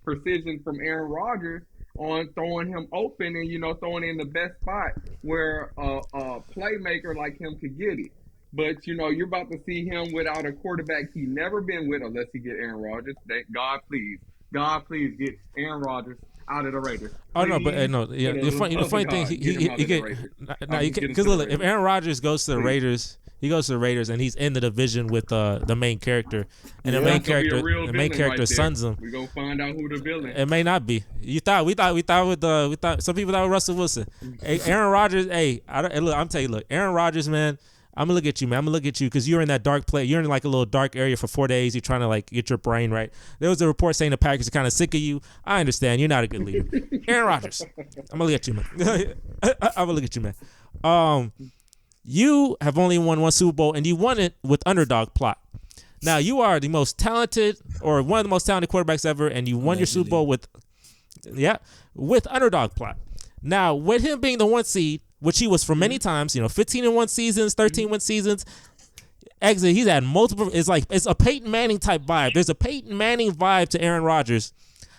precision from Aaron Rodgers on throwing him open and, throwing in the best spot where a playmaker like him could get it. But, you're about to see him without a quarterback he's never been with unless he get Aaron Rodgers. God, please get Aaron Rodgers out of the Raiders. Oh, no, but no. Yeah, the funny thing, he get because look, if Aaron Rodgers goes to the Raiders, he goes to the Raiders and he's in the division with the main character, and the main character sons him. We're gonna find out who the villain. It may not be. We thought some people thought Russell Wilson. Hey, Aaron Rodgers. Hey, I'm telling you, look, Aaron Rodgers, man. I'm gonna look at you, man. I'm gonna look at you because you're in that dark place. You're in like a little dark area for 4 days. You're trying to like get your brain right. There was a report saying the Packers are kind of sick of you. I understand. You're not a good leader. Aaron Rodgers. I'm gonna look at you, man. I'm gonna look at you, man. You have only won one Super Bowl, and you won it with underdog plot. Now you are the most talented, or one of the most talented quarterbacks ever, and you won your Super Bowl with underdog plot. Now with him being the 1 seed, which he was for many times, 15-1 seasons, 13-win seasons. Exit. He's had multiple. It's a Peyton Manning type vibe. There's a Peyton Manning vibe to Aaron Rodgers.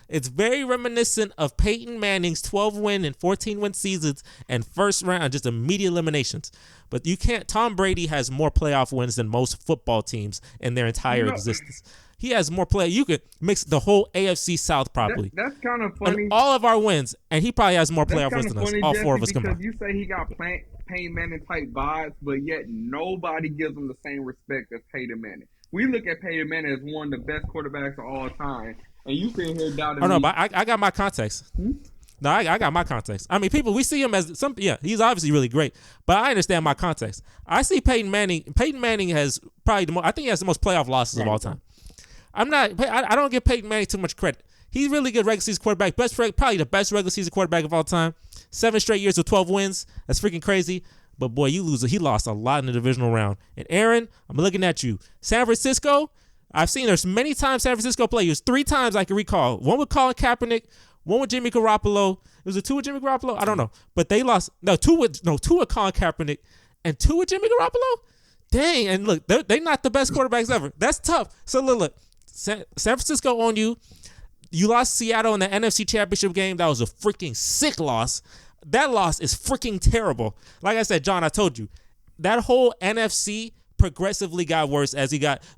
It's very reminiscent of Peyton Manning's 12-win and 14-win seasons and first round, just immediate eliminations. But you can't. Tom Brady has more playoff wins than most football teams in their entire existence. He has more play. You could mix the whole AFC South probably. That's kind of funny. And all of our wins, and he probably has more playoff wins than us. All Jesse, 4 of us combined. Because you say he got Peyton Manning type vibes, but yet nobody gives him the same respect as Peyton Manning. We look at Peyton Manning as one of the best quarterbacks of all time, and you sitting here doubting. Oh no, but I got my context. No, I got my context. I mean, people, we see him as he's obviously really great, but I understand my context. I see Peyton Manning. Peyton Manning has probably I think he has the most playoff losses of all time. I don't give Peyton Manning too much credit. He's really good regular season quarterback. Probably the best regular season quarterback of all time. 7 straight years with 12 wins. That's freaking crazy. But boy, he lost a lot in the divisional round. And Aaron, I'm looking at you. San Francisco, I've seen there's many times San Francisco play. It was 3 times I can recall. One with Colin Kaepernick, one with Jimmy Garoppolo. Was it 2 with Jimmy Garoppolo? I don't know. But they lost. 2 with Colin Kaepernick and 2 with Jimmy Garoppolo. Dang. And look, they're not the best quarterbacks ever. That's tough. So look. San Francisco on you. You lost Seattle in the NFC Championship game. That was a freaking sick loss. That loss is freaking terrible. Like I said, John, I told you, that whole NFC progressively got worse as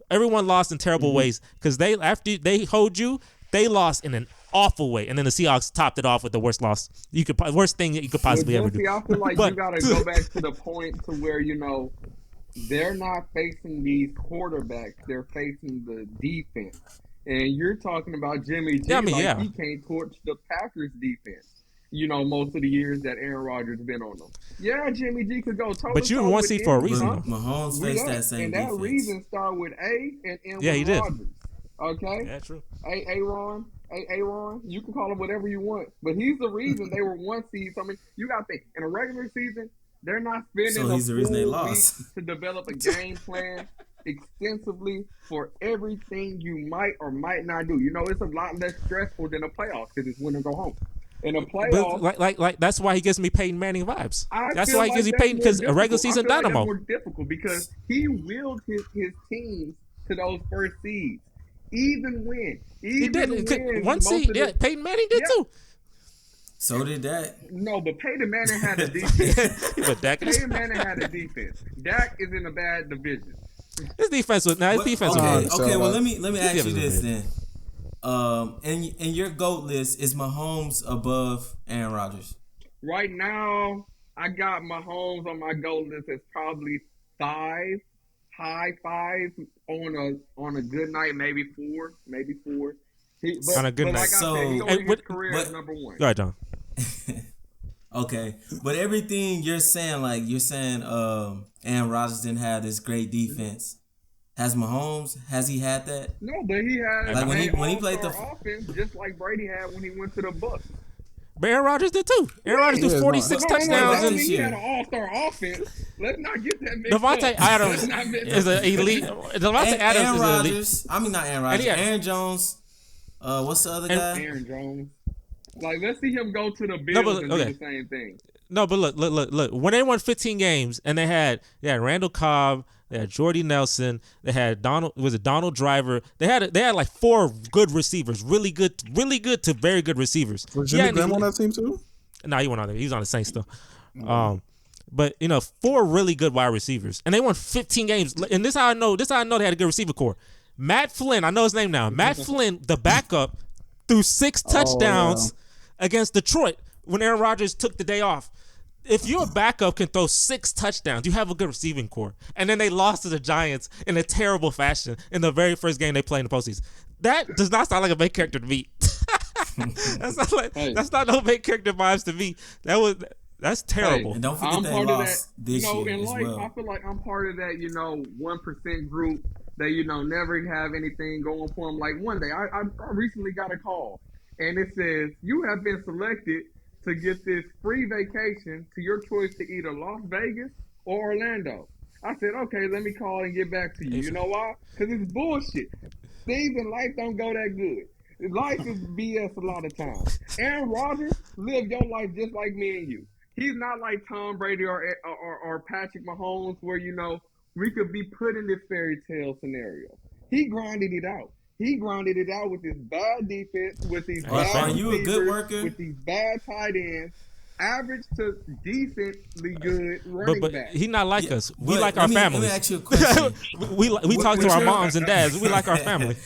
everyone lost in terrible ways because after they hold you, they lost in an awful way, and then the Seahawks topped it off with the worst thing that you could possibly ever do. I feel like you got to go back to the point to where they're not facing these quarterbacks; they're facing the defense. And you're talking about Jimmy G. He can't torch the Packers defense. Most of the years that Aaron Rodgers been on them. Yeah, Jimmy G could go toe. But you're 1 seed for a reason. Mahomes faced that same defense. And that reason start with A and end with Rodgers. Okay? Yeah, true. Aaron, you can call him whatever you want. But he's the reason they were 1 seed. So, I mean, you got to think, in a regular season, they're not spending he's the reason they lost. to develop a game plan extensively for everything you might or might not do. It's a lot less stressful than a playoff because it's win or go home. In a playoff, but like that's why he gives me Peyton Manning vibes. That's why he gives me Peyton because a regular season dynamo. That's more difficult because he willed his teams to those first seeds, even when he did 1 seed. Yeah, Peyton Manning did too. So did that. No, but Peyton Manning had a defense. But Peyton Manning had a defense. Dak is in a bad division. His defense was okay. Well, let me ask you this then. And your GOAT list is Mahomes above Aaron Rodgers. Right now, I got Mahomes on my GOAT list as probably 5, high 5 on a good night, maybe 4. On a good night. Like I said, he's on his career as number 1. Go ahead, John. Okay, but everything you're saying, Aaron Rodgers didn't have this great defense. Has Mahomes? Has he had that? No, but he had when he played the offense, just like Brady had when he went to the Bucs. But Aaron Rodgers did too. Aaron Rodgers threw 46 touchdowns. He had an all-star offense. Let's not get that mixed Devontae up. Adams is an elite. Devontae Adams is an elite. I mean, not Aaron Rodgers. Aaron Jones. What's the other guy? Aaron Jones. Let's see him go to the Bills and do the same thing. No, but look. When they won 15 games and they had Randall Cobb, they had Jordy Nelson, they had Donald Driver. They had like 4 good receivers, really good to very good receivers. Was Jimmy Graham on that team too? No, he wasn't on there. He was on the Saints still. But 4 really good wide receivers, and they won 15 games. And this is how I know. They had a good receiver core. Matt Flynn, I know his name now. Matt Flynn, the backup, threw 6 touchdowns against Detroit when Aaron Rodgers took the day off. If your backup can throw 6 touchdowns, you have a good receiving core. And then they lost to the Giants in a terrible fashion in the very first game they played in the postseason. That does not sound like a main character to me. That's not no main character vibes to me. That's terrible. And don't forget I'm they part of that. lost this year In as life, well. I feel like I'm part of that. 1% group that never have anything going for them. Like one day, I recently got a call, and it says you have been selected to get this free vacation to your choice to either Las Vegas or Orlando. I said, okay, let me call and get back to you. You know why? Because it's bullshit. Things in life don't go that good. Life is BS a lot of times. Aaron Rodgers lived your life just like me and you. He's not like Tom Brady or Patrick Mahomes where, we could be put in this fairy tale scenario. He grinded it out. He grinded it out with this bad defense, with these bad Are you a good receivers, worker? with these bad tight ends, average to decently good running But back. he not like us. We But like our let families. me ask you a question. we talk to what's our your- moms and dads. We like our family.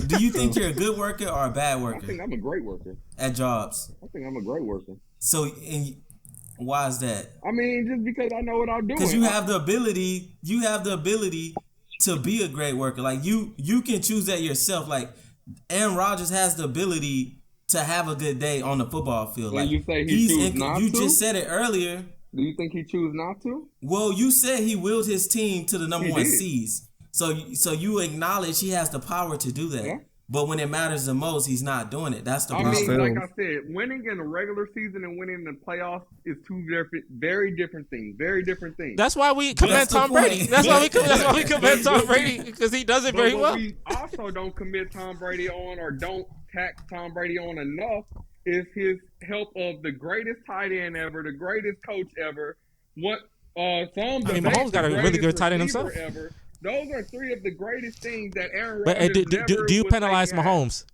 Do you think you're a good worker or a bad I worker think I'm a great worker. at jobs? I think I'm a great worker. So, why is that? I mean, just because I know what I'm doing. Because you have the ability. You have the ability to be a great worker. Like you can choose that yourself. Like Aaron Rodgers has the ability to have a good day on the football field. When like you say he choose not you to? just said it earlier. Do you think he choose not to? Well, you said he willed his team to the number He one did. seeds. So you acknowledge he has the power to do that. Yeah. But when it matters the most, he's not doing it. That's the I problem. mean, like I said, winning in the regular season and winning in the playoffs is two very different things. Very different things. That's why we commend That's the Tom Brady. point. That's why we commend Tom Brady because he does it very what well. we also don't commit Tom Brady on or don't tax Tom Brady on enough is his help of the greatest tight end ever, the greatest coach ever. Mahomes got a really good tight end himself. Ever. Those are three of the greatest things that Aaron But Rodgers do you was penalize making happen. Mahomes?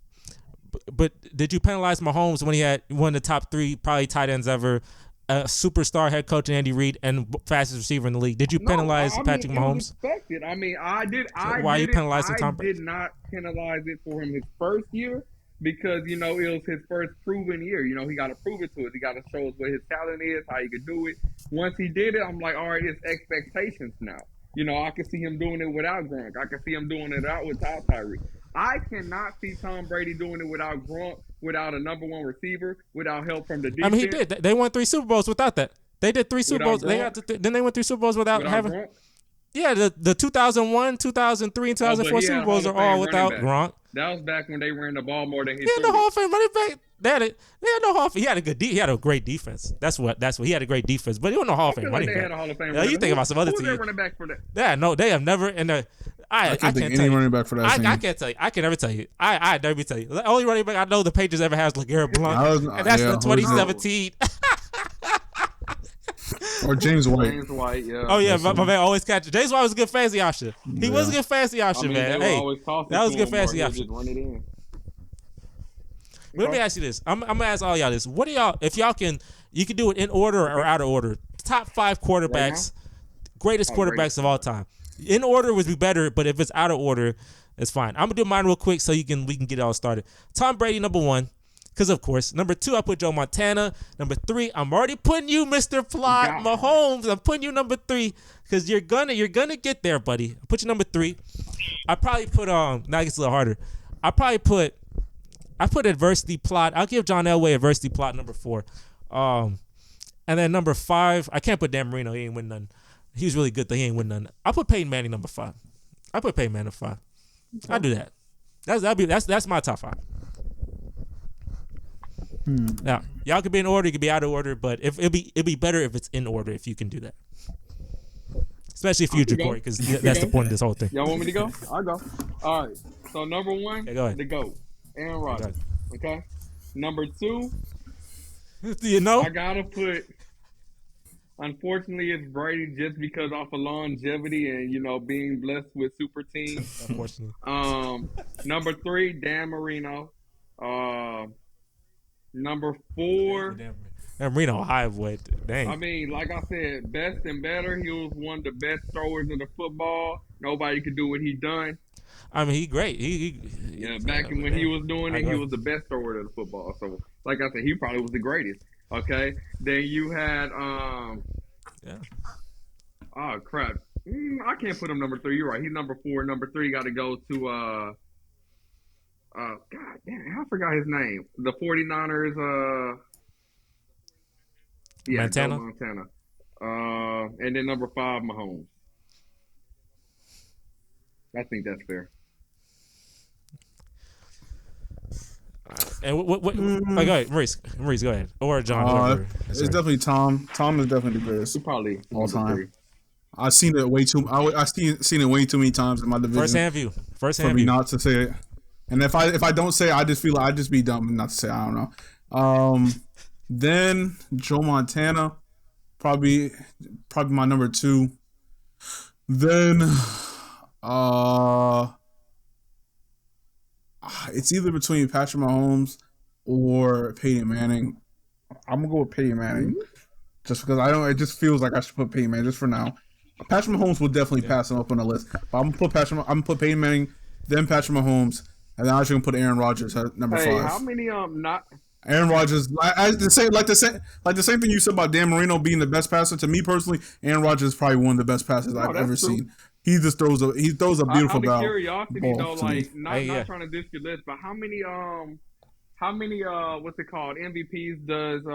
But did you penalize Mahomes when he had one of the top three probably tight ends ever, a superstar head coach in Andy Reid, and fastest receiver in the league? Did you penalize Patrick It was Mahomes? expected. I mean, I did. Why are you penalizing Tom Brady? I did not penalize it for him his first year because it was his first proven year. He got to prove it to us. He got to show us what his talent is, how he could do it. Once he did it, I'm like, all right, it's expectations now. I can see him doing it without Gronk. I can see him doing it without Tyreek. I cannot see Tom Brady doing it without Gronk, without a number one receiver, without help from the defense. I mean, he did. They won 3 Super Bowls without that. They did 3 Super Bowls. They got then they won 3 Super Bowls without having. Gronk. Yeah, the 2001, 2003, and 2004 Super Bowls are all without Gronk. That was back when they ran the ball more than he He had no Hall of Fame running back. They had no Hall of Fame. He had a great defense. That's what he had a great defense. But he wasn't no Hall of Fame running they back. had a Hall of Fame. Yeah, you think about some other teams. Who was teams. their running back for that? Yeah, no, they have never. I can't think tell any you. running back for that team. I can't tell you. I can never tell you. I never tell you. The only running back I know the Patriots ever has LeGarrette Blount, and that's the 2017. Or James White. James White, yeah. Oh yeah, my man always catch it. James White was a good fantasy option. He was a good fantasy option, man. They were Hey, always tossing that was to a good him, or fantasy he'll option. just run it in. But let me ask you this. I'm gonna ask all y'all this. What do y'all, if y'all can, you can do it in order or out of order. Top 5 quarterbacks, greatest quarterbacks of all time. In order would be better, but if it's out of order, it's fine. I'm gonna do mine real quick so we can get it all started. Tom Brady, number 1, because of course. Number 2, I put Joe Montana. Number 3, I'm already putting you, Mr. Plot Mahomes. I'm putting you number 3 because you're gonna get there, buddy. I put you number 3. I probably put now it gets a little harder. I put adversity plot. I'll give John Elway adversity plot number 4. And then number 5, I can't put Dan Marino. He ain't win none. He was really good, though. He ain't win none. I'll put Peyton Manning number 5. I put Peyton Manning 5. I'll do that. That's my top 5. Now, y'all could be in order, you could be out of order, but it'd be better if it's in order if you can do that. Especially future Corey, because that's the point of this whole thing. Y'all want me to go? I'll go. All right. So number 1, go ahead. the GOAT, Aaron Rodgers. Okay. Number 2, You know? I gotta put. Unfortunately, it's Brady just because off of longevity and being blessed with super teams. Unfortunately. Number 3, Dan Marino. Number 4. Dan Marino high weight. Dang. I mean, like I said, best and better. He was one of the best throwers of the football. Nobody could do what he done. I mean, he great. Back when he was doing it, he was the best thrower of the football. So, like I said, he probably was the greatest. Okay. Then you had oh crap. I can't put him number 3. You're right. He's number 4. Number 3 got to go to God damn, I forgot his name. The 49ers Yeah, Montana? Joe Montana. And then number 5, Mahomes. I think that's fair. And what oh, go ahead, Maurice, go ahead. Or John, whoever. It's definitely Tom. Tom is definitely the greatest He probably all number time. 3. I've seen it way too. I seen it way too many times in my division. First for hand me view. not to say it. And if I don't say it, I just feel like I'd just be dumb not to say it. I don't know. Then Joe Montana, probably my number 2. Then it's either between Patrick Mahomes or Peyton Manning. I'm gonna go with Peyton Manning, just because I don't. It just feels like I should put Peyton Manning just for now. Patrick Mahomes will definitely pass him up on the list, but I'm gonna put Peyton Manning, then Patrick Mahomes, and then I'm actually gonna put Aaron Rodgers at number 5. How many not? Aaron Rodgers, the same thing you said about Dan Marino being the best passer. To me personally, Aaron Rodgers is probably one of the best passes I've ever seen. He just throws a beautiful ball. Out of curiosity, though, like me. not trying to diss your list, but how many what's it called, MVPs did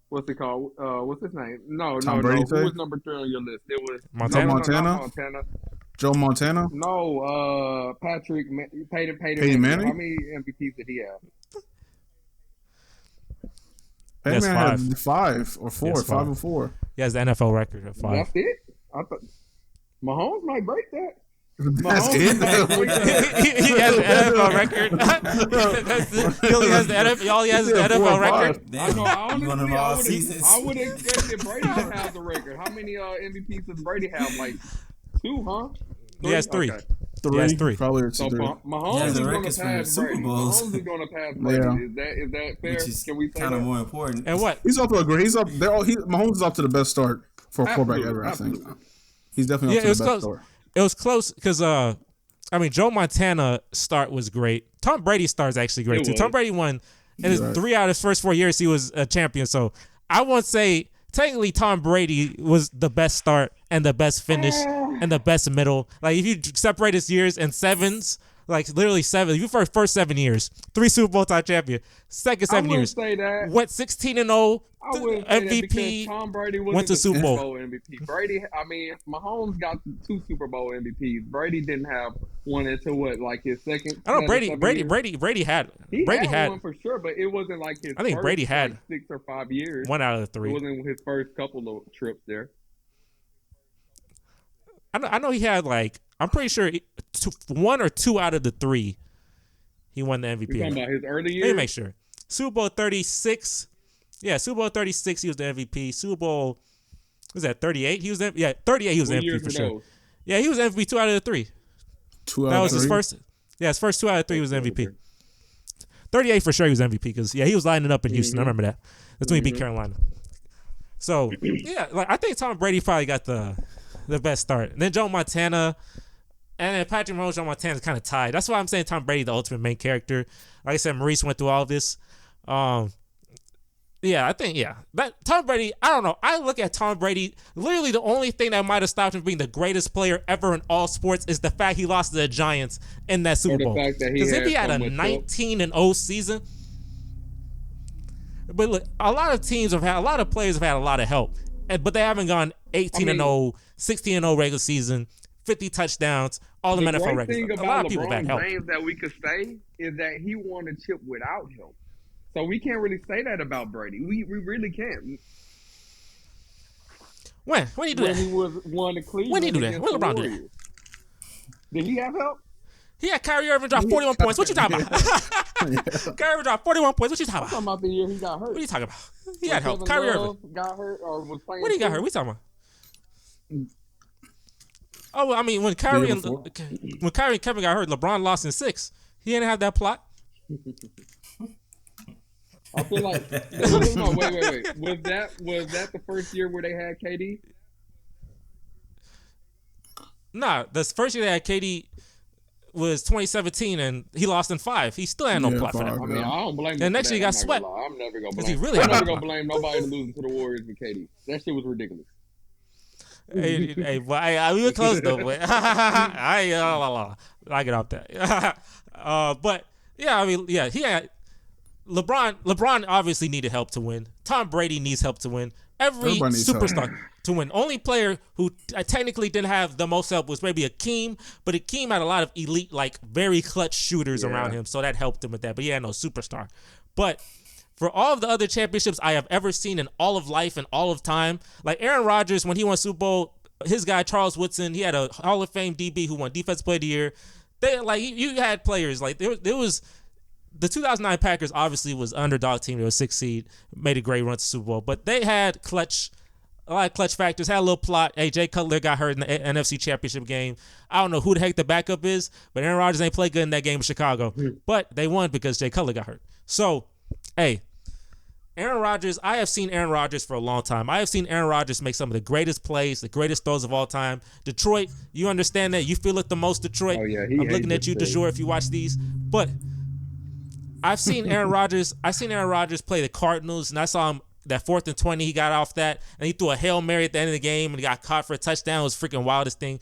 what's it called? What's his name? No. Brady Who was number 3 on your list? It was Montana. Montana. Joe Montana. No, Peyton Manning. How many MVPs did he have? Peyton Manning five. had 5 or 4, Yes, 5 or 4. He has the NFL record of 5. That's it. I thought Mahomes might break that. That's Mahomes it. might break that. He has the NFL record. He only has the NFL. All he has is the NFL record. I know. You want them all Honestly, seasons? I would expect Brady to have the record. How many MVPs does Brady have? Like 2, huh? He has 3. Okay. He has 3. Probably or 2. So Mahomes Yeah, is the going records to for pass Super Brady. Bowls. Mahomes is going to pass Brady. Yeah. Is that fair? Which is Can we say kind of that? more important. And what? He's off to a great. He's up. Mahomes is off to the best start for a quarterback ever. I think he's definitely off to the best start. It was close because Joe Montana start was great. Tom Brady's start is actually great too. Tom Brady won, and his 3 out of his first 4 years he was a champion. So I won't say technically Tom Brady was the best start and the best finish and the best middle. Like if you separate his years in sevens, like literally 7. You first 7 years, 3 Super Bowl top champion. Second 7 years, say that. went 16-0. I wouldn't say that MVP, because Tom Brady went to Super Bowl. MVP. Brady, Mahomes got 2 Super Bowl MVPs. Brady didn't have one until like his second. I know Brady had one for sure, but it wasn't like his. I think first, Brady had 6 or 5 years. 1 out of the 3. It wasn't his first couple of trips there. I know he had I'm pretty sure 1 or 2 out of the 3 he won the MVP. You talking about his early years? Let me make sure. Super Bowl 36. Yeah, Super Bowl 36 he was the MVP. Super Bowl was that 38? He was 38 he was the MVP for sure. Those? Yeah, he was MVP 2 out of the 3. 2 out That of was 3? his first. Yeah, his first 2 out of 3 was MVP. 38 for sure he was MVP because he was lining up in Houston. I remember that. That's when he beat Carolina. So yeah, I think Tom Brady probably got the best start. And then Joe Montana and then Patrick Mahomes, Joe Montana is kind of tied. That's why I'm saying Tom Brady the ultimate main character. Like I said, Maurice went through all this. I think that Tom Brady. I don't know. I look at Tom Brady. Literally, the only thing that might have stopped him being the greatest player ever in all sports is the fact he lost to the Giants in that Super Bowl. Because if he had a 19-0 season, but look, a lot of players have had a lot of help, but they haven't gone 18-0, 16-0 regular season, 50 touchdowns, all the NFL records. A lot of people have had help. James that we could say is that he won a chip without help. So we can't really say that about Brady. We really can't. When did he do that? When he was won the Cleveland. When did he do that? When LeBron do that? Did he have help? He had Kyrie Irving drop 41 points. What you talking about? Kyrie Irving dropped 41 points. What you talking I'm talking about the year he got hurt. What are you talking about? He had help. Kyrie Irving got hurt or was playing. When he got hurt? We talking about? Oh, well, I mean, when Kyrie and Kevin got hurt, LeBron lost in 6. He didn't have that plot. I feel like wait. Was that the first year where they had KD? Nah, the first year they had KD was 2017, and he lost in 5. He still had no plot for that. I mean, I don't blame him. And next year he got I'm swept. I'm never gonna He blame. really I'm had never no gonna blame nobody to losing to the Warriors with KD. That shit was ridiculous. We were close though. But I get off that. But yeah, I mean, yeah, he had LeBron obviously needed help to win. Tom Brady needs help to win. Every Everybody needs superstar to win. Only player who technically didn't have the most help was maybe Akeem, but Akeem had a lot of elite, like very clutch shooters around him, so that helped him with that. But he had no superstar. But for all of the other championships I have ever seen in all of life and all of time, like Aaron Rodgers, when he won Super Bowl, his guy Charles Woodson, he had a Hall of Fame DB who won Defensive Player of the Year. They like you had players like there was. The 2009 Packers obviously was underdog team. They were 6th seed, made a great run to Super Bowl, but they had a lot of clutch factors, had a little plot. Hey, Jay Cutler got hurt in the NFC Championship game. I don't know who the heck the backup is, but Aaron Rodgers ain't played good in that game in Chicago. But they won because Jay Cutler got hurt. So, hey, Aaron Rodgers, I have seen Aaron Rodgers for a long time. I have seen Aaron Rodgers make some of the greatest plays, the greatest throws of all time. Detroit, you understand that. You feel it the most, Detroit. Oh, yeah, I'm looking at you, DeJour, if you watch these. But I've seen Aaron Rodgers play the Cardinals, and I saw him that 4th and 20. He got off that, and he threw a Hail Mary at the end of the game, and he got caught for a touchdown. It was freaking wildest thing.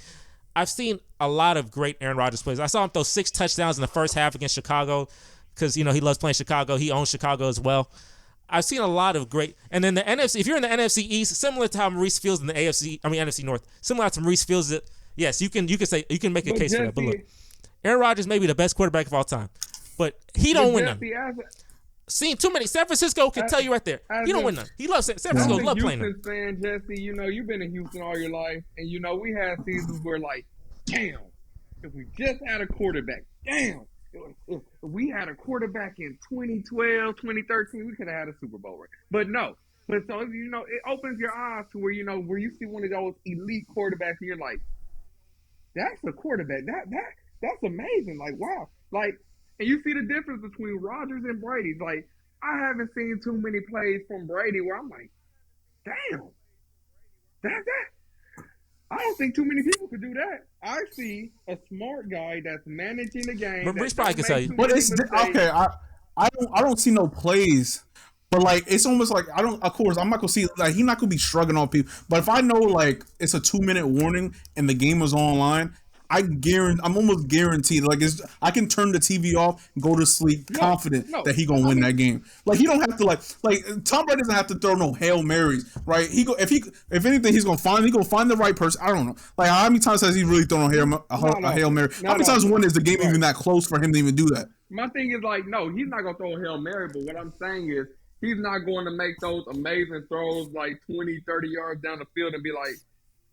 I've seen a lot of great Aaron Rodgers plays. I saw him throw 6 touchdowns in the first half against Chicago because, he loves playing Chicago. He owns Chicago as well. I've seen a lot of great, and then the NFC. If you're in the NFC East, similar to how Maurice feels in the NFC North, similar to Maurice feels it. Yes, you can make a case for that. But look, Aaron Rodgers may be the best quarterback of all time. But he don't win none. Seen too many. San Francisco can tell you right there. He don't win none. He loves San Francisco. Love playing him. Fan, Jesse, you've been in Houston all your life, and we had seasons where damn, if we just had a quarterback, damn, if we had a quarterback in 2012, 2013, we could have had a Super Bowl ring. But no. But so it opens your eyes to where where you see one of those elite quarterbacks, and you're like, that's a quarterback. That's amazing. Like, wow. And you see the difference between Rodgers and Brady. Like, I haven't seen too many plays from Brady where I'm like, damn, that. I don't think too many people could do that. I see a smart guy that's managing the game. But Rich probably can tell you. But it's okay. I don't see no plays. But it's almost like of course I'm not gonna see he's not gonna be shrugging on people. But if I know it's a 2-minute warning and the game is online, I'm almost guaranteed. I can turn the TV off and go to sleep confident that he gonna win that game. He don't have to Tom Brady doesn't have to throw no Hail Marys, right? If anything he's gonna find the right person. I don't know. How many times has he really thrown a Hail Mary? How many times is the game even that close for him to even do that? My thing is no, he's not gonna throw a Hail Mary. But what I'm saying is he's not going to make those amazing throws 20, 30 yards down the field and be like,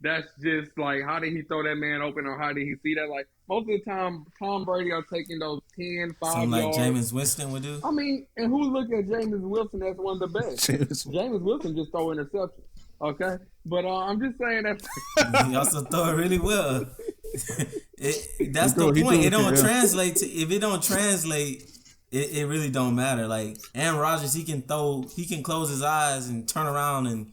that's just how did he throw that man open, or how did he see that? Most of the time, Tom Brady are taking those 10, 5 something yards. Jameis Winston would do. I mean, and who look at Jameis Wilson as one of the best? Jameis Wilson just throw interceptions, okay? But I'm just saying that he also throw it really well. That's the point. It don't translate to. If it don't translate, it really don't matter. Aaron Rodgers, he can close his eyes and turn around and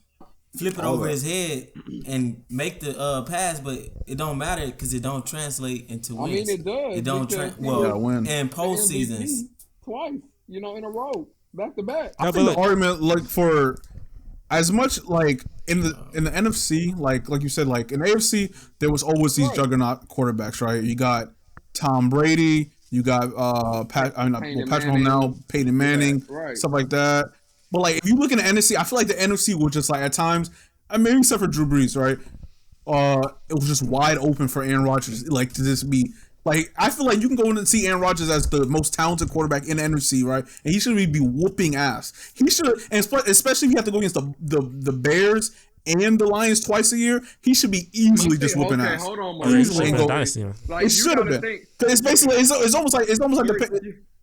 flip it over his head and make the pass, but it don't matter because it don't translate into wins. I mean, it does. It don't in postseasons twice, in a row, back to back. I think the argument for as much in the NFC, like you said, in the AFC, there was always these juggernaut quarterbacks, right? You got Tom Brady, you got Patrick Mahomes now, Peyton Manning, stuff like that. But if you look in the NFC, I feel like the NFC was just at times, maybe except for Drew Brees, right? It was just wide open for Aaron Rodgers, to just be I feel like you can go in and see Aaron Rodgers as the most talented quarterback in the NFC, right? And he should be whooping ass. He should, and especially if you have to go against the Bears and the Lions twice a year, he should be easily just whooping ass. Hold on, easily. It should have been. It's basically it's almost like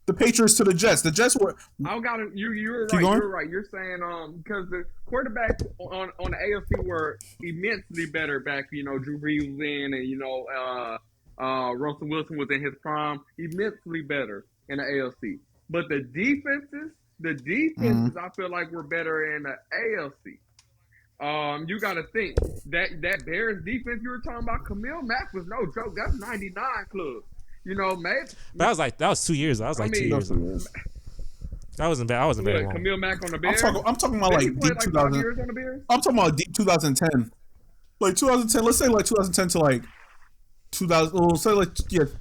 the Patriots to the Jets. The Jets were. You're right. You're right. You're saying because the quarterbacks on the AFC were immensely better back. Drew Brees was in, and Russell Wilson was in his prime. Immensely better in the AFC. But the defenses, I feel like were better in the AFC. You got to think that Bears defense you were talking about. Khalil Mack was no joke. That's 99 clubs. Maybe. But that was 2 years. That was 2 years. That wasn't bad. I wasn't bad. Khalil Mack on the Bears. I'm talking about deep 2000. I'm talking about deep 2010. 2010. Let's say 2010 to 2000. We'll say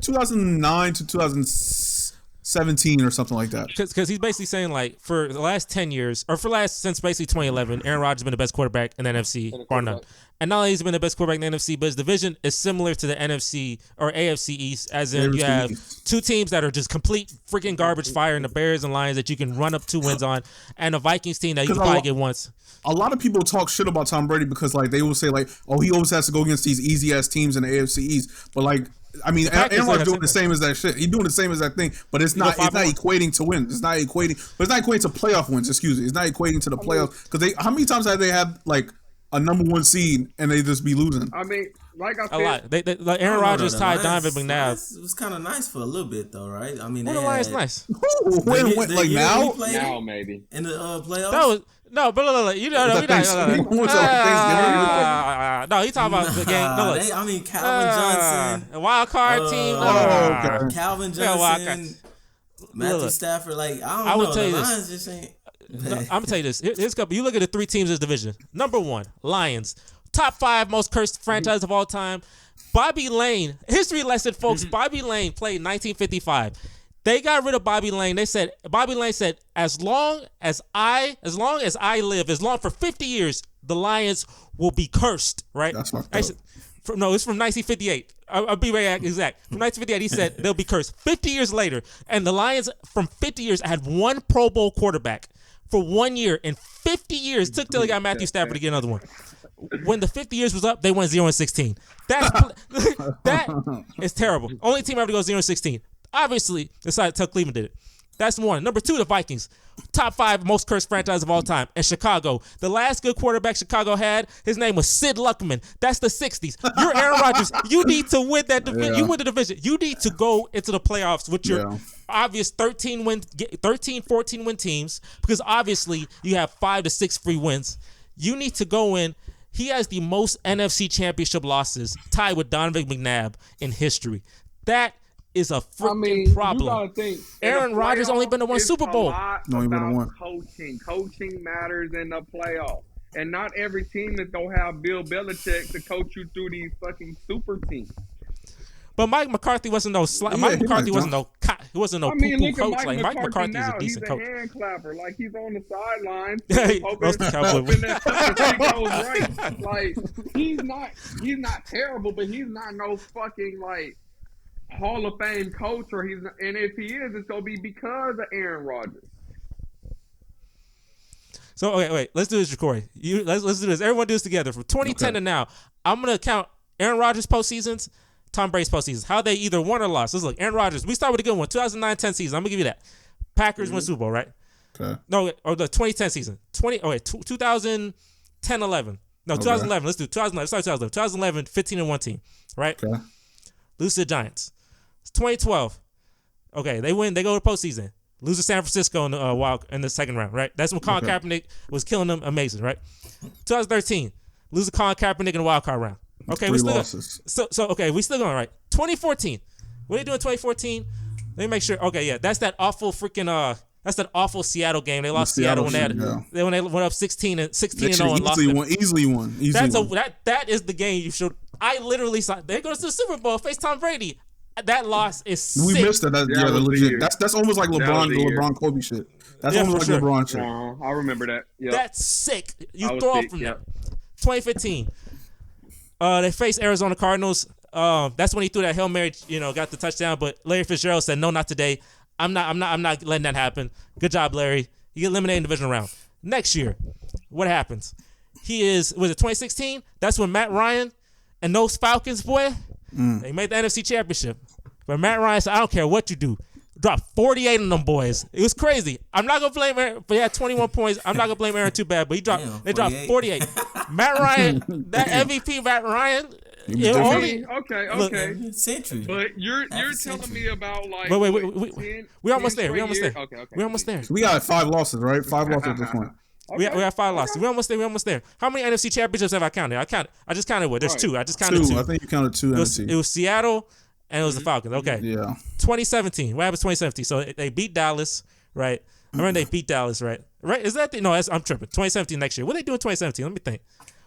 2009 to 2016. 17 or something like that. Because he's basically saying, like, for the last 10 years, or since basically 2011, Aaron Rodgers has been the best quarterback in the NFC, bar none. And not only has he been the best quarterback in the NFC, but his division is similar to the NFC or AFC East, as in you have two teams that are just complete freaking garbage fire in the Bears and Lions that you can run up 2 wins on, and a Vikings team that you can probably get once. A lot of people talk shit about Tom Brady because, like, they will say, like, oh, he always has to go against these easy-ass teams in the AFC East. But, like, I mean, Aaron Rodgers doing the same as that shit. He's doing the same as that thing, but it's not equating to wins. It's not equating to playoff wins. Excuse me. It's not equating to the playoffs because how many times have they had like a number 1 seed and they just be losing? I mean, like I said, a lot. They like Aaron Rodgers tied Donovan McNabb. It was kind of nice for a little bit though, right? I mean, the Lions nice. Like now maybe in the playoffs. That was. No, but look, you know, no, he talking about the game. No, I mean, Calvin Johnson, a wild card team. Okay. Calvin Johnson, Matthew Stafford. Like I don't know. The Lions just ain't. I'm gonna tell you this. Here's a couple. You look at the 3 teams in this division. Number 1, Lions, top 5 most cursed franchise of all time. Bobby Lane, history lesson, folks. Bobby Lane played 1955. They got rid of Bobby Lane. Bobby Lane said, as long as I live, for 50 years, the Lions will be cursed, right? That's fucked up. It's from 1958. I'll be very exact. From 1958, he said they'll be cursed. 50 years later, and the Lions from 50 years had 1 Pro Bowl quarterback for 1 year. In 50 years, took till they got Matthew Stafford to get another one. When the 50 years was up, they went 0-16. That is terrible. Only team ever to go 0-16. Obviously, decided to tell Cleveland did it. That's 1. Number 2, the Vikings. Top 5 most cursed franchise of all time. And Chicago. The last good quarterback Chicago had, his name was Sid Luckman. That's the 60s. You're Aaron Rodgers. You need to win that division. You win the division. You need to go into the playoffs with your obvious 13, 14 win teams, because obviously you have 5 to 6 free wins. You need to go in. He has the most NFC championship losses, tied with Donovan McNabb in history. That is a freaking problem. You gotta think, Aaron Rodgers only been to 1 Super Bowl. No, he been to 1. Coaching matters in the playoffs, and not every team is gonna have Bill Belichick to coach you through these fucking super teams. But Mike McCarthy wasn't no Mike McCarthy wasn't no poo-poo coach. Like Mike McCarthy's a decent coach. He's a hand clapper. Like he's on the sidelines, hoping that goes right. Like he's not terrible, but he's not no fucking like Hall of Fame coach, and if he is, it's gonna be because of Aaron Rodgers. So okay, wait, let's do this, Corey. Let's do this. Everyone do this together. From 2010 to now, I'm gonna count Aaron Rodgers postseasons, Tom Brady's postseasons. How they either won or lost. Let's look. Aaron Rodgers. We start with a good one. 2009-10 season. I'm gonna give you that. Packers win Super Bowl, right? Okay. No, or the 2010 season. 2010-11. No, 2011. Let's do 2011. Start 2011. 2011, 15-1 team, right? Okay. Lose to the Giants. 2012. Okay, they win. They go to postseason. Lose to San Francisco in the second round, right? That's when Colin Kaepernick was killing them. Amazing, right? 2013. Lose to Colin Kaepernick in the wild card round. Okay, we still losses. Okay, we still going, right? 2014. What are they doing in 2014? Let me make sure. Okay, yeah, that's that awful freaking that's that awful Seattle game. They lost Seattle when they went up 16 and 0 and lost. Easily won. That is the game you should. I literally saw. They go to the Super Bowl, face Tom Brady. That loss is sick. We missed it. Legit. That's almost like LeBron Kobe shit. That's almost like LeBron shit. I remember that. Yep. That's sick. You throw off from that. 2015. They faced Arizona Cardinals. That's when he threw that Hail Mary, got the touchdown. But Larry Fitzgerald said, "No, not today. I'm not letting that happen." Good job, Larry. You get eliminated in the divisional round. Next year, what happens? Was it 2016? That's when Matt Ryan and those Falcons, boy, they made the NFC Championship. But Matt Ryan said, "I don't care what you do." Dropped 48 on them boys. It was crazy. I'm not going to blame Aaron, but he had 21 points. I'm not going to blame Aaron too bad, but they dropped 48. Matt Ryan, that MVP Matt Ryan, Okay. Century. But you're telling me about like wait. We're almost there. We're almost there. Okay. We're almost there. We got 5 losses, right? 5 losses at this point. Okay. We have 5 losses. We're almost there. How many NFC championships have I counted? I just counted what? There's 2. I just counted 2. I think you counted 2 NFC. It was Seattle and it was the Falcons. Okay. Yeah. 2017. What happened 2017? So they beat Dallas, right? I remember they beat Dallas, right? Right? Is that no, I'm tripping. 2017 next year. What did they do in 2017? Let me think.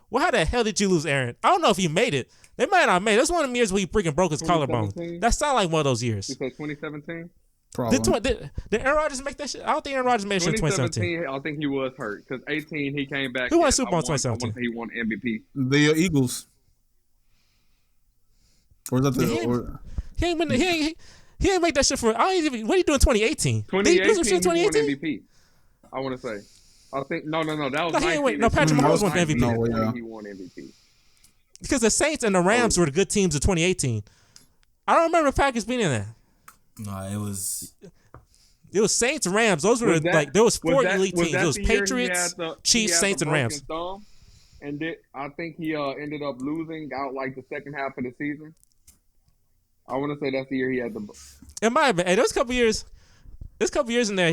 Well, how the hell did you lose Aaron? I don't know if you made it. They might not have made it. That's one of the years where he freaking broke his collarbone. That sounded like one of those years. You said 2017? Probably. Did Aaron Rodgers make that shit? I don't think Aaron Rodgers made shit in 2017. I think he was hurt because 18 he came back. Who won Super Bowl in 2017? I want to say he won MVP. The Eagles. Or is that the? He ain't make that shit for. I don't even. What are you doing in 2018? 2018 he won MVP. I want to say. I think no. That was 19. No, Patrick Mahomes won MVP. No, yeah. He won MVP. Because the Saints and the Rams were the good teams of 2018. I don't remember the Packers being in there. No, it was Saints, Rams. Those were there was four elite teams. It was Patriots, Chiefs, Saints, and Rams. And I think he ended up losing out like the second half of the season. I want to say that's the year he had the. It might have been. Hey, there's a couple years in there.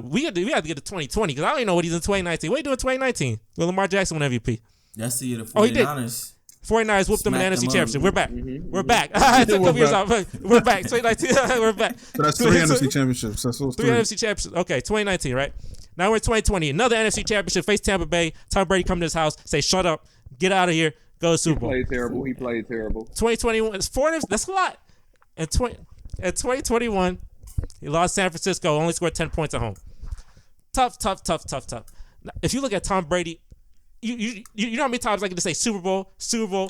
We had to get to 2020 because I don't even know what he's in 2019. What he doing in 2019? Well, Lamar Jackson won MVP. That's the year the 49ers. 49ers whooped them in the NFC Championship. We're back. Mm-hmm. We're back. I took a couple years off. We're back. 2019. We're back. So that's 3 NFC championships. That's those 3 NFC championships. Okay, 2019, right? Now we're in 2020. Another NFC championship. Face Tampa Bay. Tom Brady come to his house. Say, shut up. Get out of here. Go to Super Bowl. He played terrible. 2021. It's 4 NFC. That's a lot. At 2021, he lost San Francisco. Only scored 10 points at home. Tough. If you look at Tom Brady, you know how many times I can just say Super Bowl. You're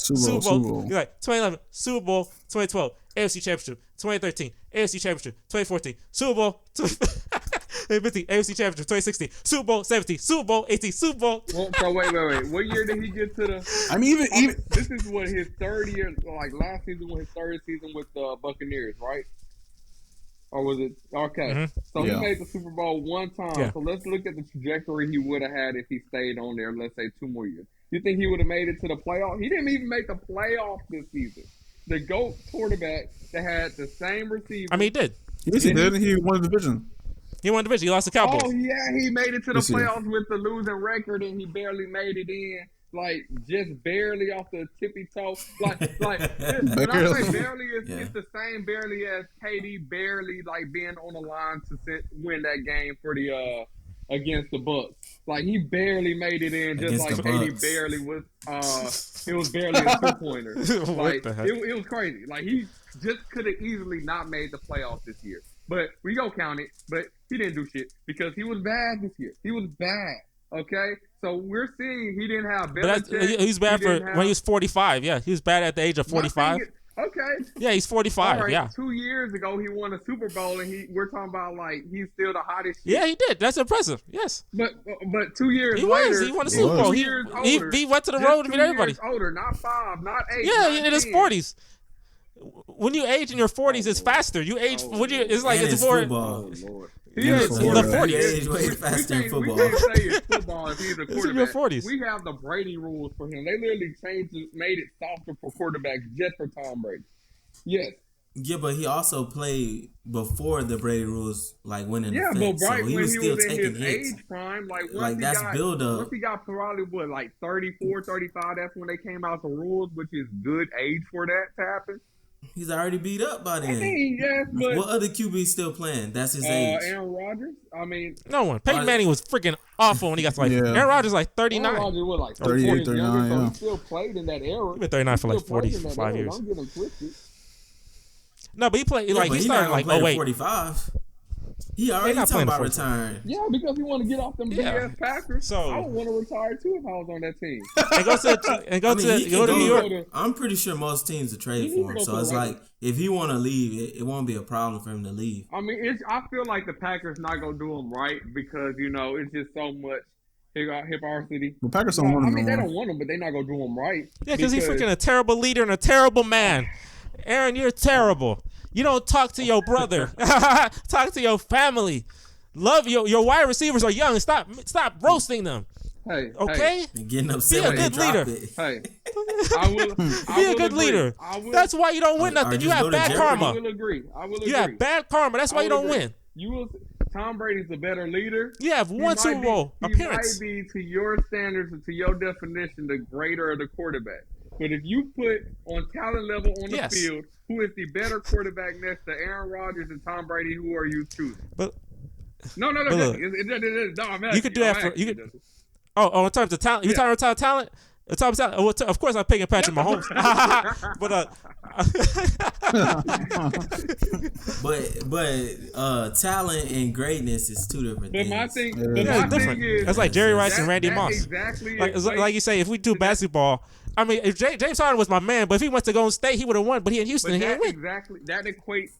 like 2011, Super Bowl, 2012, AFC Championship, 2013, AFC Championship, 2014, Super Bowl, 2015, AFC Championship, 2016, Super Bowl, 17, Super Bowl, 18, Super Bowl. Well, so wait. What year did he get to the? I mean, even this is what his third year, like last season was his third season with the Buccaneers, right? Or was it okay? Mm-hmm. So he made the Super Bowl one time. Yeah. So let's look at the trajectory he would have had if he stayed on there. Let's say 2 more years. You think he would have made it to the playoffs? He didn't even make the playoffs this season. The GOAT quarterback that had the same receiver. I mean, he did. Yes, he did. He won the division. He won the division. He lost the Cowboys. Oh yeah, he made it to the playoffs with the losing record, and he barely made it in. Like just barely off the tippy toe. Like when I say barely, it's the same barely as KD barely like being on the line to win that game for the against the Bucks. Like he barely made it in, just like KD barely was. It was barely a 2-pointer. Like it was crazy. Like he just could have easily not made the playoffs this year. But we go count it. But he didn't do shit because he was bad this year. He was bad. Okay. So we're seeing he didn't have better. But he's bad when he was 45. Yeah, he was bad at the age of 45. Okay. Yeah, he's 45. Right, yeah. 2 years ago he won a Super Bowl, and we're talking about like he's still the hottest. Yeah, he did. That's impressive. Yes. But 2 years he later, he won a Super Bowl. He went to the road to beat everybody. Older, not 5, not 8. Yeah, in his 40s. When you age in your 40s, it's faster. You age when you. It's like it's more. Oh, Lord. Yeah, it's the 40s. Age way faster in football. We can't say it's football if he's a quarterback. It's in your 40s. We have the Brady rules for him. They literally made it softer for quarterbacks just for Tom Brady. Yes. Yeah, but he also played before the Brady rules, like winning. Yeah, but right so when he was still in taking his hits. age prime, That's build up. Once he got probably like 34, 35, that's when they came out the rules, which is good age for that to happen. He's already beat up by then. I mean, yes, but what other QB still playing? That's his age. Aaron Rodgers. I mean, no one. Peyton Manning was freaking awful when he got to like. Aaron Rodgers like 39. Aaron Rodgers was like 38, 39. So he still played in that era. He's been 39 for like 45 years. Don't get him twisted. No, but he played like he started like 45. He already talking about retiring. Yeah, because he want to get off them BS Packers. So I would want to retire too if I was on that team. And go to New York. I'm pretty sure most teams are trade for him. So it's like if he want to leave, it won't be a problem for him to leave. I mean, I feel like the Packers not gonna do him right because it's just so much hypocrisy. The Packers don't want him. I mean, they don't want him, but they're not gonna do him right. Yeah, because he's freaking a terrible leader and a terrible man. Aaron, you're terrible. You don't talk to your brother. Talk to your family. Love your wide receivers are young. Stop roasting them. Hey, okay? And getting upset be a good leader. Hey, I will be a good leader. That's why you don't win nothing. You have bad karma. I will agree. You have bad karma. That's why you don't win. Tom Brady's a better leader. You have one Super Bowl appearance. He might be, to your standards and to your definition, the greater of the quarterback. But if you put on talent level on the field, who is the better quarterback next to Aaron Rodgers and Tom Brady? Who are you choosing? No. You could do that for you could. Oh, in terms of talent, you're talking about talent. Of course, I'm picking Patrick Mahomes. But talent and greatness is two different But things. my thing, different. is That's like Jerry Rice and Randy that Moss. Exactly. Like you say, if we do basketball, I mean, if James Harden was my man, but if he went to Golden State, he would have won. But he in Houston, he didn't win. Exactly. That equates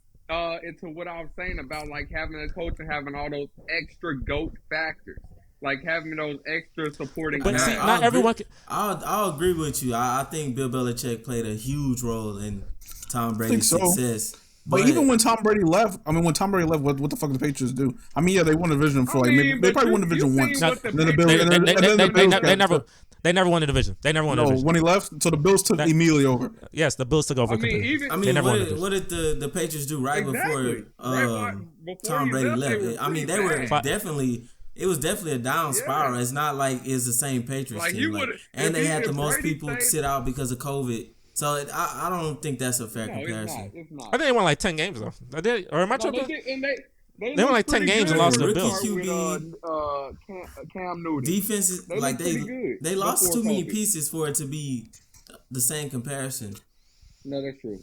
into what I was saying about like having a coach and having all those extra GOAT factors. Like having those extra supporting. But see, I'll not everyone. I'll agree with you. I think Bill Belichick played a huge role in Tom Brady's success. But even when Tom Brady left, what the fuck did the Patriots do? I mean, yeah, they won the division for they probably won the division once. They never won the division. They never won the division. When he left, so the Bills took immediately over. Yes, the Bills took over. What did the Patriots do before Tom Brady left? I mean, they were definitely. It was definitely a down spiral. It's not like it's the same Patriots team. And they had the most people sit out because of COVID. So I don't think that's a fair comparison. It's not. I think they won like 10 games though. Or am I tripping? They won like 10 games and lost to the Bills. Cam Newton. Defense is like they lost too many pieces for it to be the same comparison. No, that's true.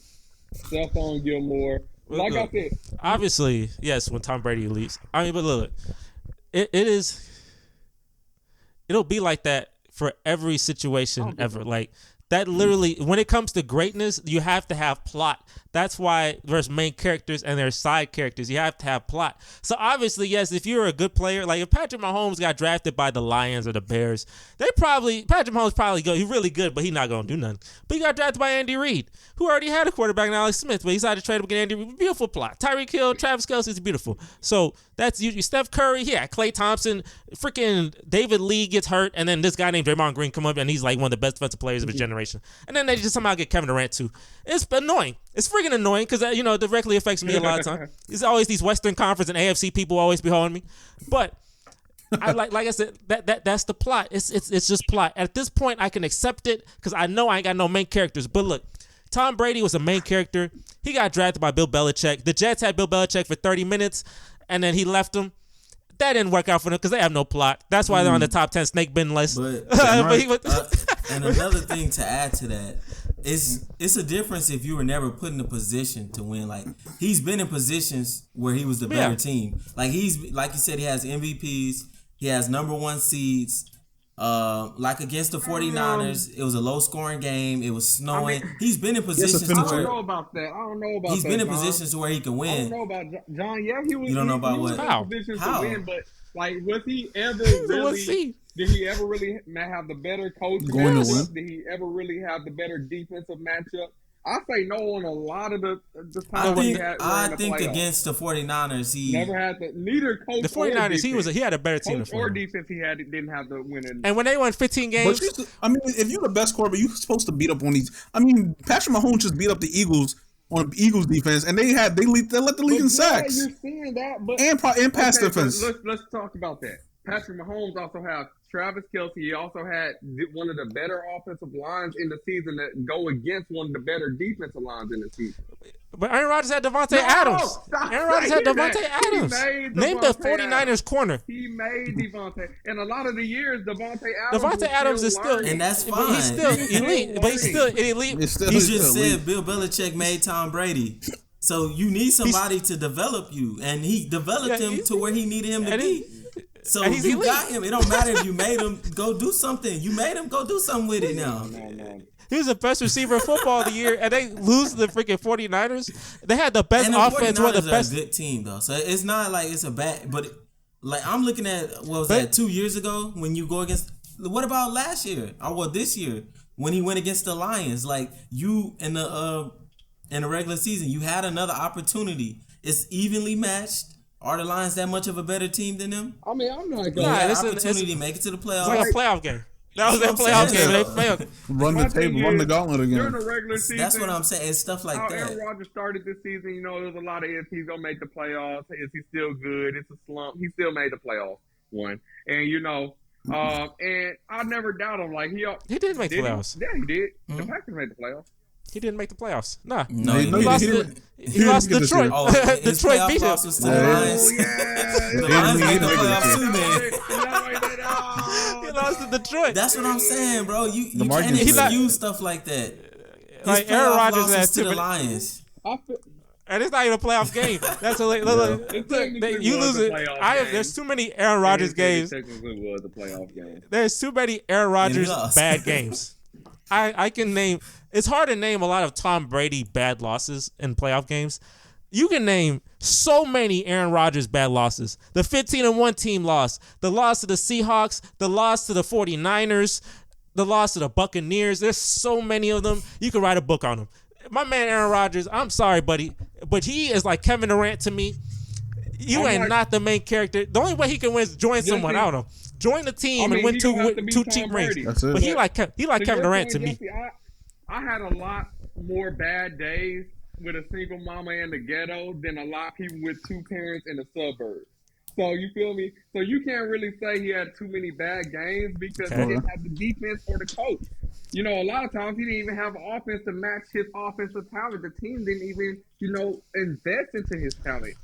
Stephon Gilmore. Like I said, obviously, yes, when Tom Brady leaves. I mean, but look, it'll be like that for every situation ever. Like that literally, when it comes to greatness, you have to have plot. That's why there's main characters and there's side characters. You have to have plot. So obviously, yes, if you're a good player, like if Patrick Mahomes got drafted by the Lions or the Bears, Patrick Mahomes probably go. He's really good, but he's not gonna do nothing. But he got drafted by Andy Reid, who already had a quarterback in Alex Smith, but he decided to trade him against Andy Reid. Beautiful plot. Tyreek Hill, Travis Kelce is beautiful. So that's usually Steph Curry. Yeah, Klay Thompson, freaking David Lee gets hurt, and then this guy named Draymond Green come up, and he's like one of the best defensive players of his generation. And then they just somehow get Kevin Durant too. It's annoying. It's freaking annoying because it directly affects me a lot of time. It's always these Western Conference and AFC people always be holding me, but I like I said that's the plot. It's just plot. At this point, I can accept it because I know I ain't got no main characters. But look, Tom Brady was a main character. He got drafted by Bill Belichick. The Jets had Bill Belichick for 30 minutes, and then he left them. That didn't work out for them because they have no plot. That's why they're on the top 10 snake bin list. And another thing to add to that is it's a difference if you were never put in a position to win. Like he's been in positions where he was the better team. Like like you said, he has MVPs. He has number 1 seeds. Like against the 49ers, it was a low scoring game. It was snowing. He's been in positions. I don't know about that. He's been in positions where he can win. I don't know about John. Yeah, he was. You don't know about what? How? How? To win, but like, was he ever really? Did he ever really have the better coach matchup? Did he ever really have the better defensive matchup? I say no on a lot of the time I think against the 49ers, he never had neither coach. The 49ers, he had a better team. Coach or defense, didn't have the winning. And when they won 15 games, if you're the best quarterback, you're supposed to beat up on these. I mean, Patrick Mahomes just beat up the Eagles on Eagles defense, and they let the league in sacks. You're seeing that, but and pass defense. Let's talk about that. Patrick Mahomes also has Travis Kelce. He also had one of the better offensive lines in the season that go against one of the better defensive lines in the season. But Aaron Rodgers had Devontae Adams. Aaron Rodgers had Devontae Adams. Name the 49ers corner. He made Devontae. And a lot of the years, Devontae Adams is still, and that's fine. He's still elite, but he's still elite. He just said Bill Belichick made Tom Brady. So you need somebody to develop you, and he developed him to where he needed him to be. So if you got him, it don't matter if you made him go do something. You made him go do something with it now. He was the best receiver in football of the year, and they lose to the freaking 49ers. They had the best offense, one of the best. A good team, though. So it's not like it's a bad, but like I'm looking at, what was that, 2 years ago when you go against, what about last year? Or this year when he went against the Lions? Like you in the regular season, you had another opportunity. It's evenly matched. Are the Lions that much of a better team than them? I mean, I'm not going to opportunity to make it to the playoffs. It's like a playoff game. That was their playoff game. They failed. Run the table, run the gauntlet again. During the regular season, that's what I'm saying. It's stuff like that. Aaron Rodgers started this season. There's a lot of ifs. He's gonna make the playoffs. Is he still good? It's a slump. He still made the playoffs one. And and I never doubt him. Like he did make the playoffs. Yeah, he did. The Packers made the playoffs. He didn't make the playoffs. Nah. No, he lost to Detroit. Detroit beat him. The Lions made the playoffs too, man. lost to Detroit. That's what I'm saying, bro. You Lamar can't Jackson. excuse stuff like that. His Like Aaron playoff Rodgers losses has to too the many. Lions. I feel, And it's not even a playoff game. That's It technically you was lose a it. playoff game. There's too many Aaron Rodgers games. It technically was a playoff game. There's too many Aaron Rodgers lost. bad games. I can name. It's hard to name a lot of Tom Brady bad losses in playoff games. You can name so many Aaron Rodgers bad losses. The 15-1 team loss, the loss to the Seahawks, the loss to the 49ers, the loss to the Buccaneers. There's so many of them. You could write a book on them. My man Aaron Rodgers, I'm sorry, buddy, but he is like Kevin Durant to me. You ain't not the main character. The only way he can win is join someone. I don't know. Join the team and win he two gonna have to beat two Tom cheap rings. Brady. That's it. But he like To Kevin your Durant point, to me. Jesse, I had a lot more bad days with a single mama in the ghetto than a lot of people with two parents in the suburbs. So you feel me? So you can't really say he had too many bad games because he didn't have the defense or the coach. You know, a lot of times he didn't even have offense to match his offensive talent. The team didn't even, invest into his talent.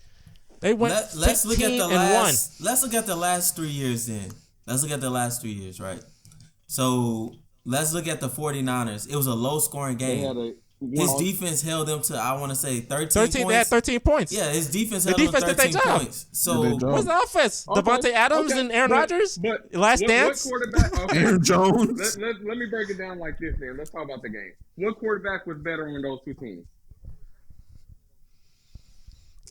They went Let's look at 15 the and last. Let's look at the last 3 years. Then let's look at the last 3 years, right? So let's look at the 49ers. It was a low scoring game. His defense held them to, I want to say, 13 points. They had 13 points. Yeah, his defense The held them defense did their 13 job. points. So What's the offense? Devontae Adams and Aaron Rodgers? Last dance? What quarterback? Okay. Aaron Jones. Let me break it down like this then. Let's talk about the game. What quarterback was better on those two teams?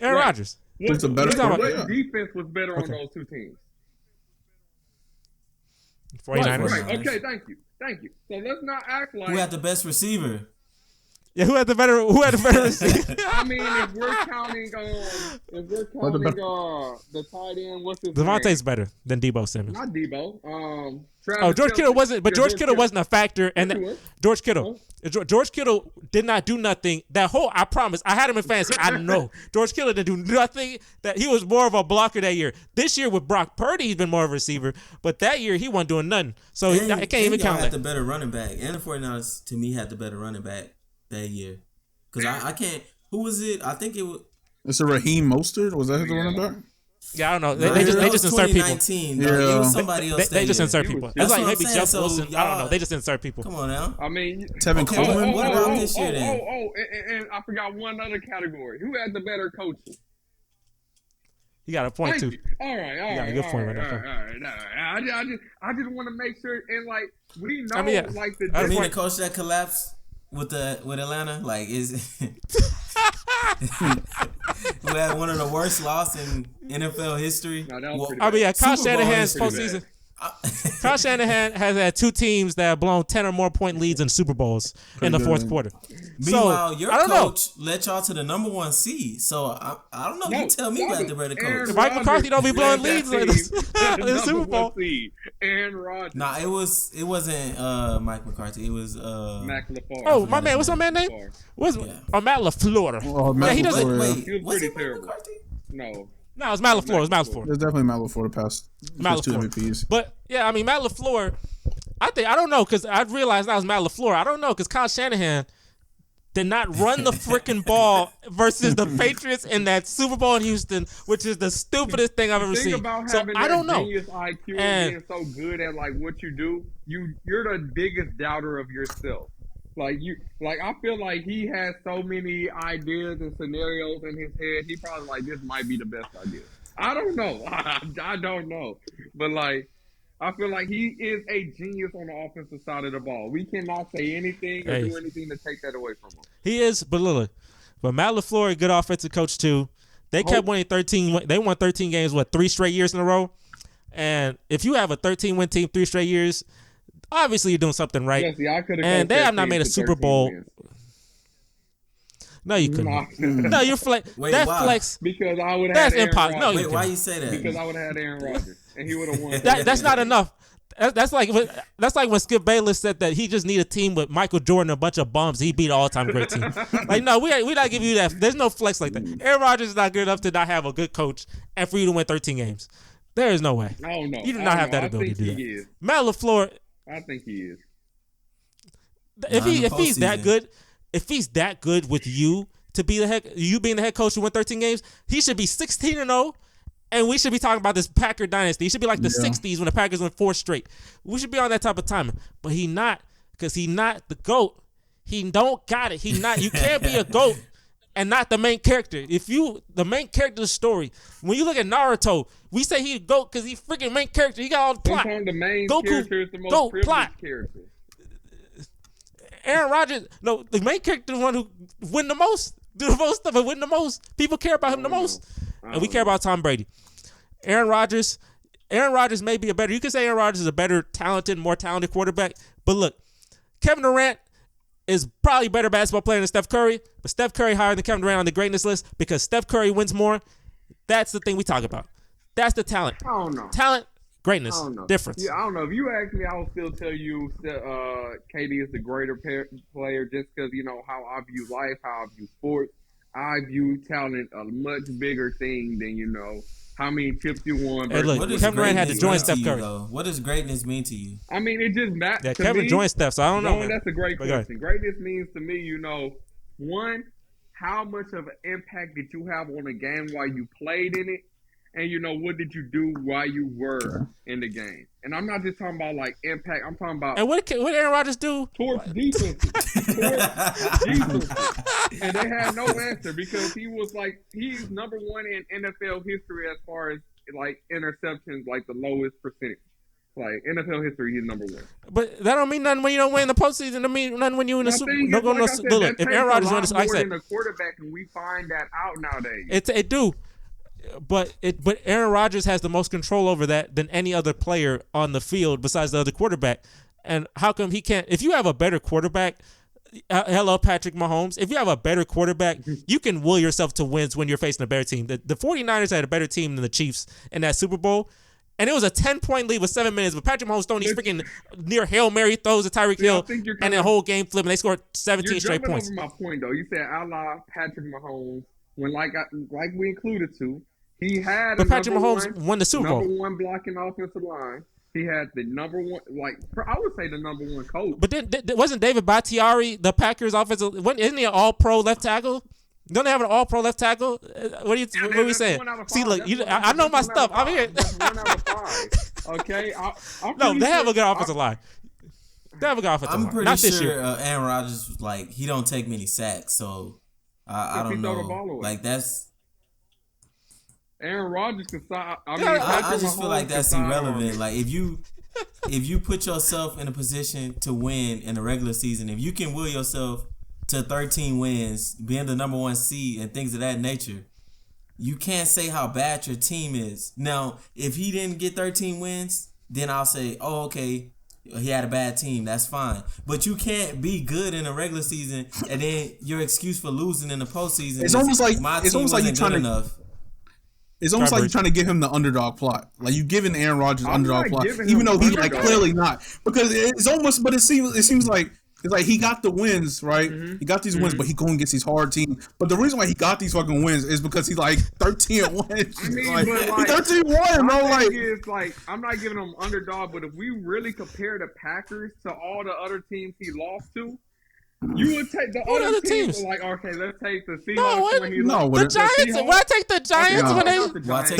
Aaron Rodgers. It's a better What quarterback. defense was better on those two teams? 49ers. Right. Okay, thank you. So let's not act like who had the best receiver? Yeah, who had the better receiver? I mean, if we're counting the tight end, what's his Devontae's name? better than Debo Simmons. Not Debo. George Kittle wasn't, but George Kittle wasn't a factor. And Yes, he was. George Kittle did not do nothing. I promise, I had him in fantasy. I know George Kittle didn't do nothing. That he was more of a blocker that year. This year with Brock Purdy, he's been more of a receiver. But that year he wasn't doing nothing. So I can't even count had that. the better running back, and the 49ers to me had the better running back that year. Because I can't. Who was it? I think it was. It's a Raheem Mostert. Was that his running back? Yeah, I don't know. They just insert people. 2019. Yeah. It was somebody else. They just insert people. It's like what maybe I'm saying. Jeff So Wilson. I don't know. They just insert people. Come on now. I mean, Tevin Coleman. What about this year then? And I forgot one other category. Who had the better coaching? You got a point too. All right. got a good point right there. I just want to make sure, and like we know, I mean, like the I mean, the difference. coach that collapsed with Atlanta, like is who had one of the worst losses in NFL history. No, that was pretty I mean, yeah, Kyle Super Bowl Shanahan's is pretty postseason. Kyle Shanahan has had two teams that have blown 10 or more point leads in Super Bowls in the fourth quarter. Meanwhile, So, your I don't know. coach led y'all to the number 1 seed. So I don't know. No, You tell me who had the better Aaron coach. Mike McCarthy don't be blowing Rodgers leads in led the that Super team Bowl. to the number 1 seed. Aaron Rodgers. Nah, it wasn't Mike McCarthy. It was Mac LaFleur. Oh, my man. What's my man name? What's Matt LaFleur. Oh, Matt Yeah, he doesn't. LaFleur. wait. He was Was pretty it Mike terrible. McCarthy? No. No, it's Matt LaFleur. It's Matt LaFleur. There's definitely Matt LaFleur to pass. Matt Just two LaFleur. MVPs. But yeah, I mean Matt LaFleur. I don't know because I realized that was Matt LaFleur. I don't know because Kyle Shanahan did not run the freaking ball versus the Patriots in that Super Bowl in Houston, which is the stupidest thing I've ever Think seen. about So having I don't that know. genius IQ And- and being so good at like what you do. You're the biggest doubter of yourself. I feel like he has so many ideas and scenarios in his head. He probably like this might be the best idea. I don't know. I don't know, but like. I feel like he is a genius on the offensive side of the ball. We cannot say anything or do anything to take that away from him. He is, but look, but Matt LaFleur, a good offensive coach too. They kept winning 13. They won 13 games, 3 straight years in a row. And if you have a 13-win team 3 straight years, obviously you're doing something right. Jesse, I could have. And they have not made a Super Bowl. No, you couldn't. No, you're flex. Wait, That why? flex. Because I would have. That's Aaron impossible. No, Rodgers. you Wait, why couldn't. you say that? Because I would have had Aaron Rodgers and he would have won. That's not enough. That's like when Skip Bayless said that he just need a team with Michael Jordan and a bunch of bums. He beat an all-time great team. Like, no, we not giving you that. There's no flex like that. Aaron Rodgers is not good enough to not have a good coach and for you to win 13 games. There is no way. I don't know. You do not have that ability to do that. Matt LaFleur, I think he is. if in the he's that postseason. good, if he's that good with you to be you being the head coach who won 13 games, he should be 16-0 And we should be talking about this Packer dynasty. It should be like the 60s when the Packers went 4 straight. We should be on that type of timing. But he not, because he not the GOAT. He don't got it. He not. You can't be a GOAT and not the main character. If you, the main character of the story, when you look at Naruto, we say he a GOAT because he freaking main character. He got all the plot. Sometimes the main Goku, character is the most GOAT, privileged plot. character. Aaron Rodgers, no, the main character is the one who win the most, do the most stuff and win the most. People care about him the most. And we care about Tom Brady. Aaron Rodgers may be a better, you can say Aaron Rodgers is a better talented, more talented quarterback. But look, Kevin Durant is probably a better basketball player than Steph Curry, but Steph Curry higher than Kevin Durant on the greatness list because Steph Curry wins more. That's the thing we talk about. That's the talent. I don't know. Talent, greatness, I don't know. difference. Yeah, I don't know. If you ask me, I will still tell you KD is the greater player just because, you know, how I view life, how I view sports. I view talent a much bigger thing than, you know, how many chips you won. Hey, look, Kevin Durant had to join Steph Curry. What does greatness mean to you? I mean, it just matters. Yeah, to Kevin me, joined Steph, so I don't know. Man. That's a great Okay. question. Greatness means to me, you know, one, how much of an impact did you have on a game while you played in it? And, you know, what did you do while you were in the game? And I'm not just talking about, like, impact. I'm talking about... And what Aaron Rodgers do? Towards defenses. And they had no answer because he was, like, he's number one in NFL history as far as, like, interceptions, like, the lowest percentage. Like, NFL history, he's number one. But that don't mean nothing when you don't win the postseason. It mean nothing when you in the Super Bowl. Like I said, Look, if Aaron Rodgers wins, like I said... than a quarterback, and we find that out nowadays. It do. But Aaron Rodgers has the most control over that than any other player on the field besides the other quarterback. And how come he can't? If you have a better quarterback, hello Patrick Mahomes. If you have a better quarterback, you can will yourself to wins when you're facing a better team. The 49ers had a better team than the Chiefs in that Super Bowl. And it was a 10-point lead with 7 minutes. But Patrick Mahomes throwing these freaking near Hail Mary throws to Tyreek Hill and the whole game flip, and they scored 17 straight points. You're jumping over my point, though. You said a la Patrick Mahomes when like we included to. He had but Patrick Mahomes won the Super Bowl. Number one blocking offensive line. He had the number one, like I would say the number one coach. But then wasn't David Bakhtiari the Packers offensive? Isn't he an All-Pro left tackle? Don't they have an All-Pro left tackle? What are we saying? See, look, I know my stuff. I'm here. That's 1 out of 5. Okay, no, they have a good offensive line. They have a good offensive line. I'm pretty Not this sure year. Aaron Rodgers, like, he don't take many sacks, so I don't know. Like, that's. Aaron Rodgers can sign. I just feel like that's irrelevant. Like if you put yourself in a position to win in the regular season, if you can will yourself to 13 wins, being the number 1 seed and things of that nature, you can't say how bad your team is. Now, if he didn't get 13 wins, then I'll say, oh, okay, he had a bad team. That's fine. But you can't be good in the regular season and then your excuse for losing in the postseason it's almost like my team wasn't good enough. It's almost like you're trying to give him the underdog plot. Like you giving Aaron Rodgers underdog plot, even though he's like clearly not. Because it's almost, but it seems like it's like he got the wins, right? Mm-hmm. He got these wins, but he going against these hard teams. But the reason why he got these fucking wins is because he's like 13-1. I mean, like, but 13-1, bro. Like, is like I'm not giving him underdog, but if we really compare the Packers to all the other teams he lost to. You would take the other teams. Like, okay, let's take the Seahawks when he lost. The Giants. Why take the Giants when they? Why take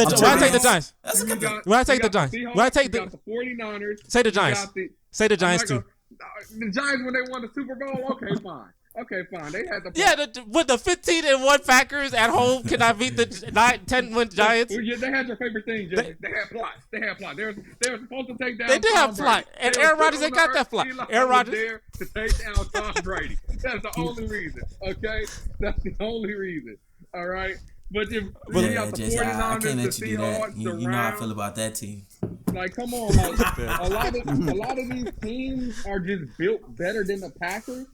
the Giants? That's a good thing. Why take the Giants? Why take the 49ers? Say the Giants. Say the Giants too. The Giants when they won the Super Bowl. Okay, fine. Okay, fine. They had the with the 15-1 Packers at home cannot beat the 10-1 Giants. Yeah, they had your favorite thing, Jay. They had plot. They had plot. They were supposed to take down. They did have plot, and Aaron Rodgers ain't got that plot. Aaron Rodgers there to take down Tom Brady. That's the only reason. Okay, that's the only reason. All right, but if you got the 49ers, I can't let the you do that. Seahawks, You know how I feel about that team. Like, come on, like, a lot of these teams are just built better than the Packers.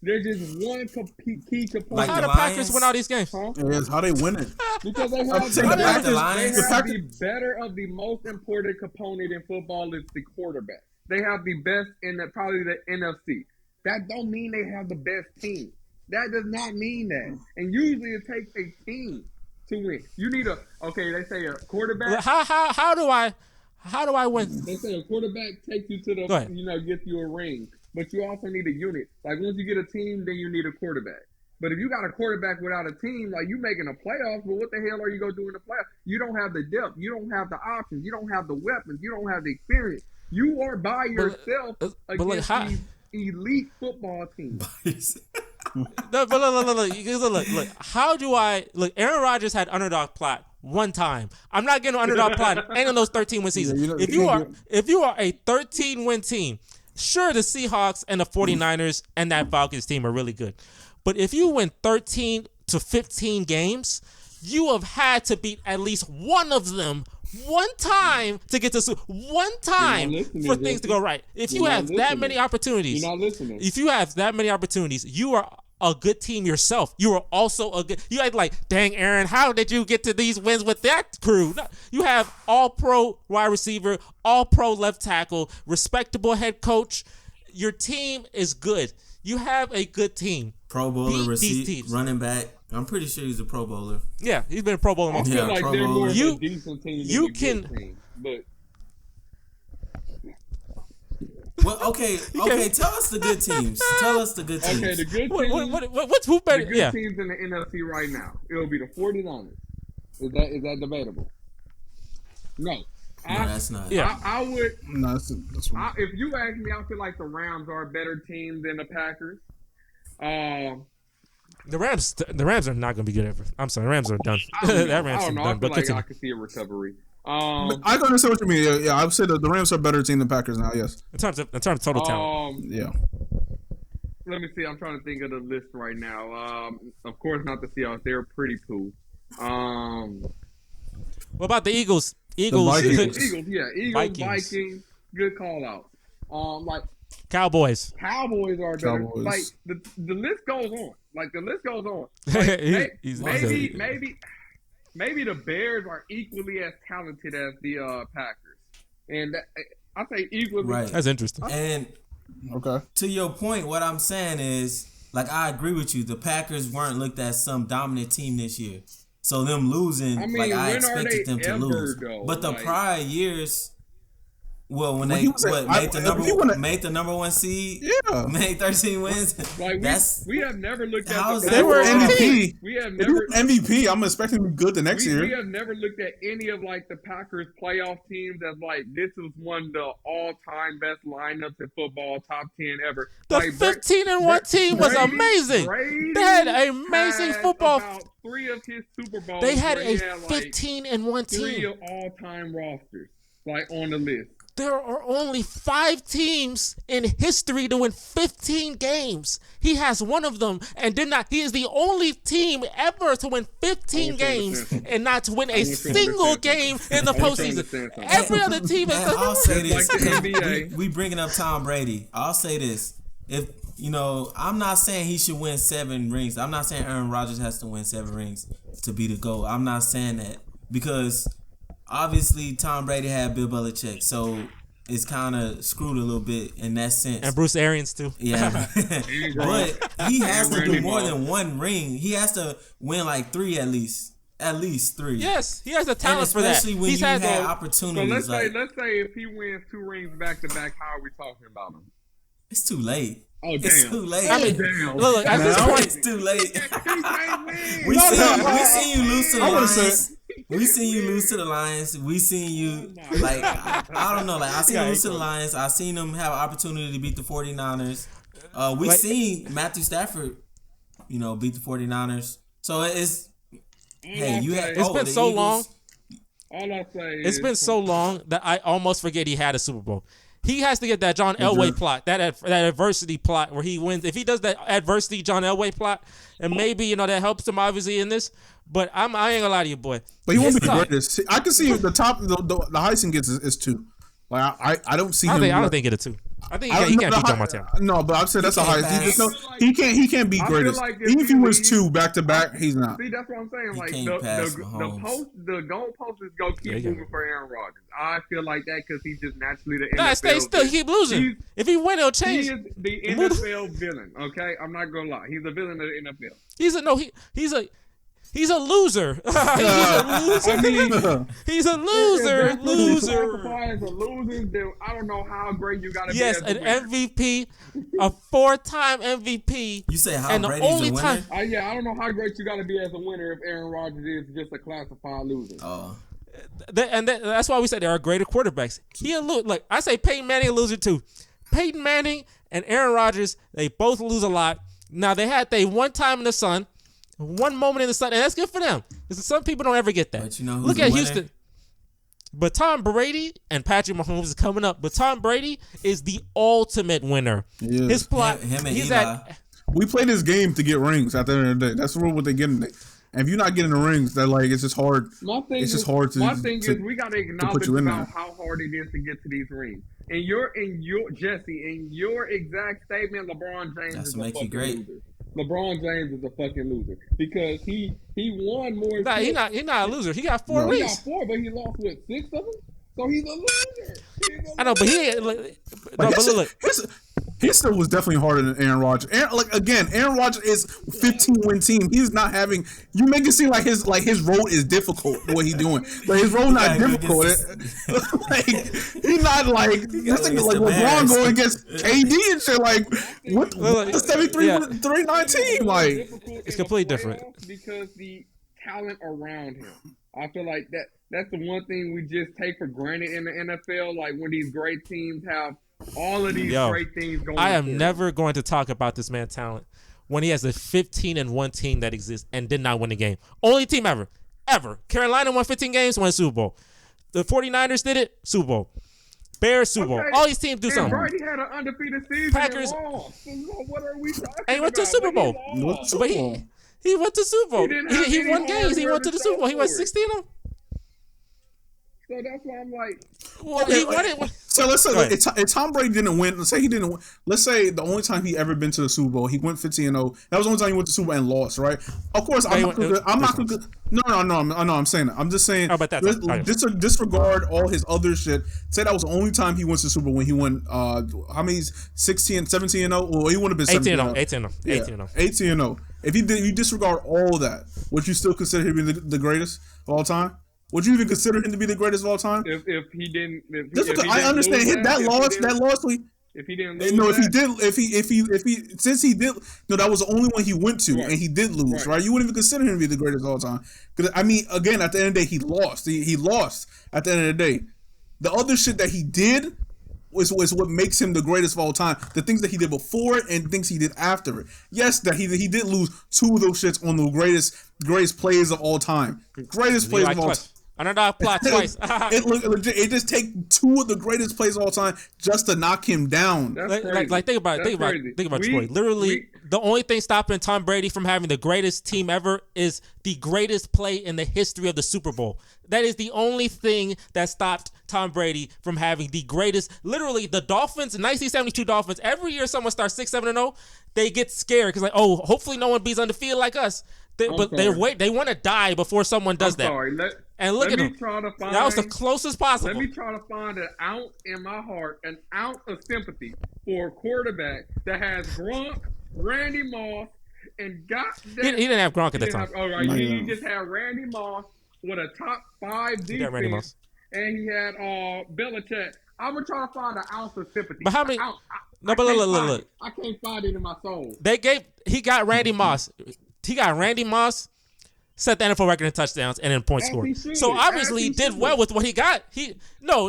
They're just one key component. Like how the Lions? Packers win all these games? It is how they win it. Because they have, the better of the most important component in football is the quarterback. They have the best in probably the NFC. That don't mean they have the best team. That does not mean that. And usually it takes a team to win. You need they say a quarterback. How do I win? They say a quarterback takes you to the, gets you a ring. But you also need a unit. Like, once you get a team, then you need a quarterback. But if you got a quarterback without a team, like you making a playoffs, but what the hell are you gonna do in the playoffs? You don't have the depth, you don't have the options, you don't have the weapons, you don't have the experience. You are by yourself against these elite football teams. No, but look. How do I look? Aaron Rodgers had underdog plot one time. I'm not getting underdog plot any of those 13-win seasons. If you are a 13-win team, sure, the Seahawks and the 49ers and that Falcons team are really good. But if you win 13 to 15 games, you have had to beat at least one of them one time to get to one time for things to go right. If you have that many opportunities, you're not listening. If you have that many opportunities, you are a good team yourself. You are also a good. You act like, dang, Aaron, how did you get to these wins with that crew? No, you have all-pro wide receiver, all-pro left tackle, respectable head coach. Your team is good. You have a good team. Pro Bowler, running back. I'm pretty sure he's a Pro Bowler. Yeah, he's been a Pro Bowler. I feel like they're more of a decent team than a good team, but. Well, okay. Tell us the good teams. Tell us the good teams. Okay, the good teams. What's who better? The good teams in the NFC right now. It'll be the 49ers. Is that debatable? No, that's not. Yeah, I would. No, that's if you ask me, I feel like the Rams are a better team than the Packers. The Rams are not going to be good ever. I'm sorry, the Rams are done. That Rams I don't know. done. I feel like I could see a recovery. I can understand what you mean. Yeah, I would say that the Rams are a better team than Packers now. Yes. In terms of total talent. Yeah. Let me see. I'm trying to think of the list right now. Of course, not the Seahawks. They're pretty cool. What about the Eagles? Eagles, Vikings. Good call out. Cowboys. Cowboys are better. Cowboys. Like the list goes on. Like, maybe the Bears are equally as talented as the Packers, and I say equally. Right. That's interesting. And to your point, what I'm saying is, like, I agree with you. The Packers weren't looked at some dominant team this year, so them losing, I expected them to lose. Though? But the prior years. Well, when he made the number one seed, made 13 wins. Like we have never looked at they were MVP. We have never MVP. I'm expecting to be good the next year. We have never looked at any of like the Packers playoff teams as like this was one of the all-time best lineups in football, top 10 ever. The 15-1 team was amazing. They had amazing football. About 3 of his Super Bowls. They had a 15-1 team. 3 of all-time rosters, like on the list. There are only 5 teams in history to win 15 games. He has one of them and did not. He is the only team ever to win 15 games and not to win a single game in the postseason. Every other team has done. I'll say this. Like the NBA. We bringing up Tom Brady. I'll say this. If I'm not saying he should win 7 rings. I'm not saying Aaron Rodgers has to win 7 rings to be the GOAT. I'm not saying that because obviously Tom Brady had Bill Belichick, so it's kind of screwed a little bit in that sense. And Bruce Arians too. Yeah, but he has to do more than 1 ring. He has to win like 3 at least. At least 3. Yes, he has the talent for that. Especially when you had opportunities. So let's say if he wins 2 rings back to back, how are we talking about him? It's too late. Oh, damn. It's too late. I mean, damn. Look, at this point, it's too late. He can't win. We seen you lose to the Lions. We seen you lose to the Lions. We seen you, like, I don't know. Like, I seen them lose to the Lions. I seen them have an opportunity to beat the 49ers. We seen Matthew Stafford, beat the 49ers. So it's, it's been so long. All I say It's been so long that I almost forget he had a Super Bowl. He has to get that John Elway plot, that adversity plot where he wins. If he does that adversity John Elway plot, and maybe that helps him obviously in this. But I ain't gonna lie to you, boy. But he won't be the greatest. I can see the top, the highest he gets is 2. Like I don't see him. I don't think he get a 2. I think he can't beat Joe Montana. No, but I'd say that's the highest. He can't be greatest. Even if he wins 2 back to back, he's not. See, that's what I'm saying. Like the goalpost is gonna keep moving for Aaron Rodgers. I feel like that because he's just naturally the NFL. Still keep losing. If he win, it'll change. He is the NFL villain. Okay, I'm not gonna lie. He's a villain of the NFL. He's a loser. He's a loser. I mean, He's a loser. If that's what you Loser. classify as a loser, then I don't know how great you got to Yes, be as a an winner. MVP, a 4-time MVP. You say how and the Brady's only a winner? time. I don't know how great you got to be as a winner if Aaron Rodgers is just a classified loser. Oh, That's why we say there are greater quarterbacks. He a loser. Like I say, Peyton Manning a loser too. Peyton Manning and Aaron Rodgers, they both lose a lot. Now they had one time in the sun, one moment in the sun, and that's good for them. Because some people don't ever get that. but you know who's Look the at winner? Houston. But Tom Brady and Patrick Mahomes is coming up. But Tom Brady is the ultimate winner. He is. His plot. Him and he's Eli. at. We play this game to get rings at the end of the day. That's what they get in it. And if you're not getting the rings, that like it's just hard. My thing It's is, just hard to- My thing to- is, we got to acknowledge you in about there. how hard it is to get to these rings. And your Jesse, in your exact statement, LeBron James That's is what a makes you fucking great. loser. LeBron James is a fucking loser because he won more. Nah, he's not a loser. He got 4 No. He rings. got 4, but he lost with 6 of them. So he's a loser. I know, but he ain't. No, but look. His stuff was definitely harder than Aaron Rodgers. Aaron Rodgers is 15-win team. He's not having. You make it seem like his road is difficult. What he doing? But his road not Yeah, difficult. Like he's not like this thing against like the LeBron Bears. going against KD and shit. Like what Look, the 73 yeah. 319? Like It's completely different. Because the talent around him. I feel like that's the one thing we just take for granted in the NFL. Like when these great teams have all of these great things going on. I am never going to talk about this man's talent when he has a 15-1 team that exists and did not win a game. Only team ever. Carolina won 15 games, won a Super Bowl. The 49ers did it, Super Bowl. Bears, Super Bowl. All these teams do and something. Brady had an undefeated season. Packers- And lost. So what are we talking And he went to about? Super Bowl. But he lost. But he went to Super Bowl. He didn't have He any won games. He hardware went to to the Super Bowl. He show went for it. 16 of them. So that's why I'm like, Well, he won it. so. Let's say Go ahead. if Tom Brady didn't win. Let's say he didn't win. Let's say the only time he ever been to the Super Bowl, he went 15-0. That was the only time he went to the Super Bowl and lost. Right? Of course, I'm not going to. No. I'm saying that. I'm just saying. Oh, but that's disregard all his other shit. Say that was the only time he went to the Super Bowl when he went. How many? 17-0. Well, he would have been 18-0. 18-0. 18-0. 18-0. If you disregard all that, would you still consider him the greatest of all time? Would you even consider him to be the greatest of all time? if he didn't, if Just he because didn't I understand lose that loss. If he didn't lose, No, if he that, did, since he did, no, that was the only one he went to, Right. and he did lose, right? You wouldn't even consider him to be the greatest of all time. Because I mean, again, at the end of the day, he lost. He lost at the end of the day. The other shit that he did was what makes him the greatest of all time. The things that he did before it and things he did after it. Yes, that he did lose 2 of those shits on the greatest players of all time. Greatest players of all time. Underdog plot twice. It just take 2 of the greatest players of all time just to knock him down. that's crazy. Like think about That's crazy. Troy. Literally, the only thing stopping Tom Brady from having the greatest team ever is the greatest play in the history of the Super Bowl. That is the only thing that stopped Tom Brady from having the greatest. Literally, the Dolphins, 1972 Dolphins. Every year, someone starts 6-7-0, they get scared because hopefully no one beats undefeated like us. They want to die before someone does that. Sorry. And look at me him. try to find, That was the closest possible. Let me try to find an ounce in my heart, an ounce of sympathy for a quarterback that has Gronk, Randy Moss, and He didn't have Gronk at the time. All right, he just had Randy Moss with a top 5 He got Randy Moss. defense, and he had Belichick. I'm gonna try to find an ounce of sympathy. But how many? I But can't look. find it. I can't find it in my soul. He got Randy Moss. Set the NFL record in touchdowns and in points As scored. he should. So obviously As he he did should. well with what he got.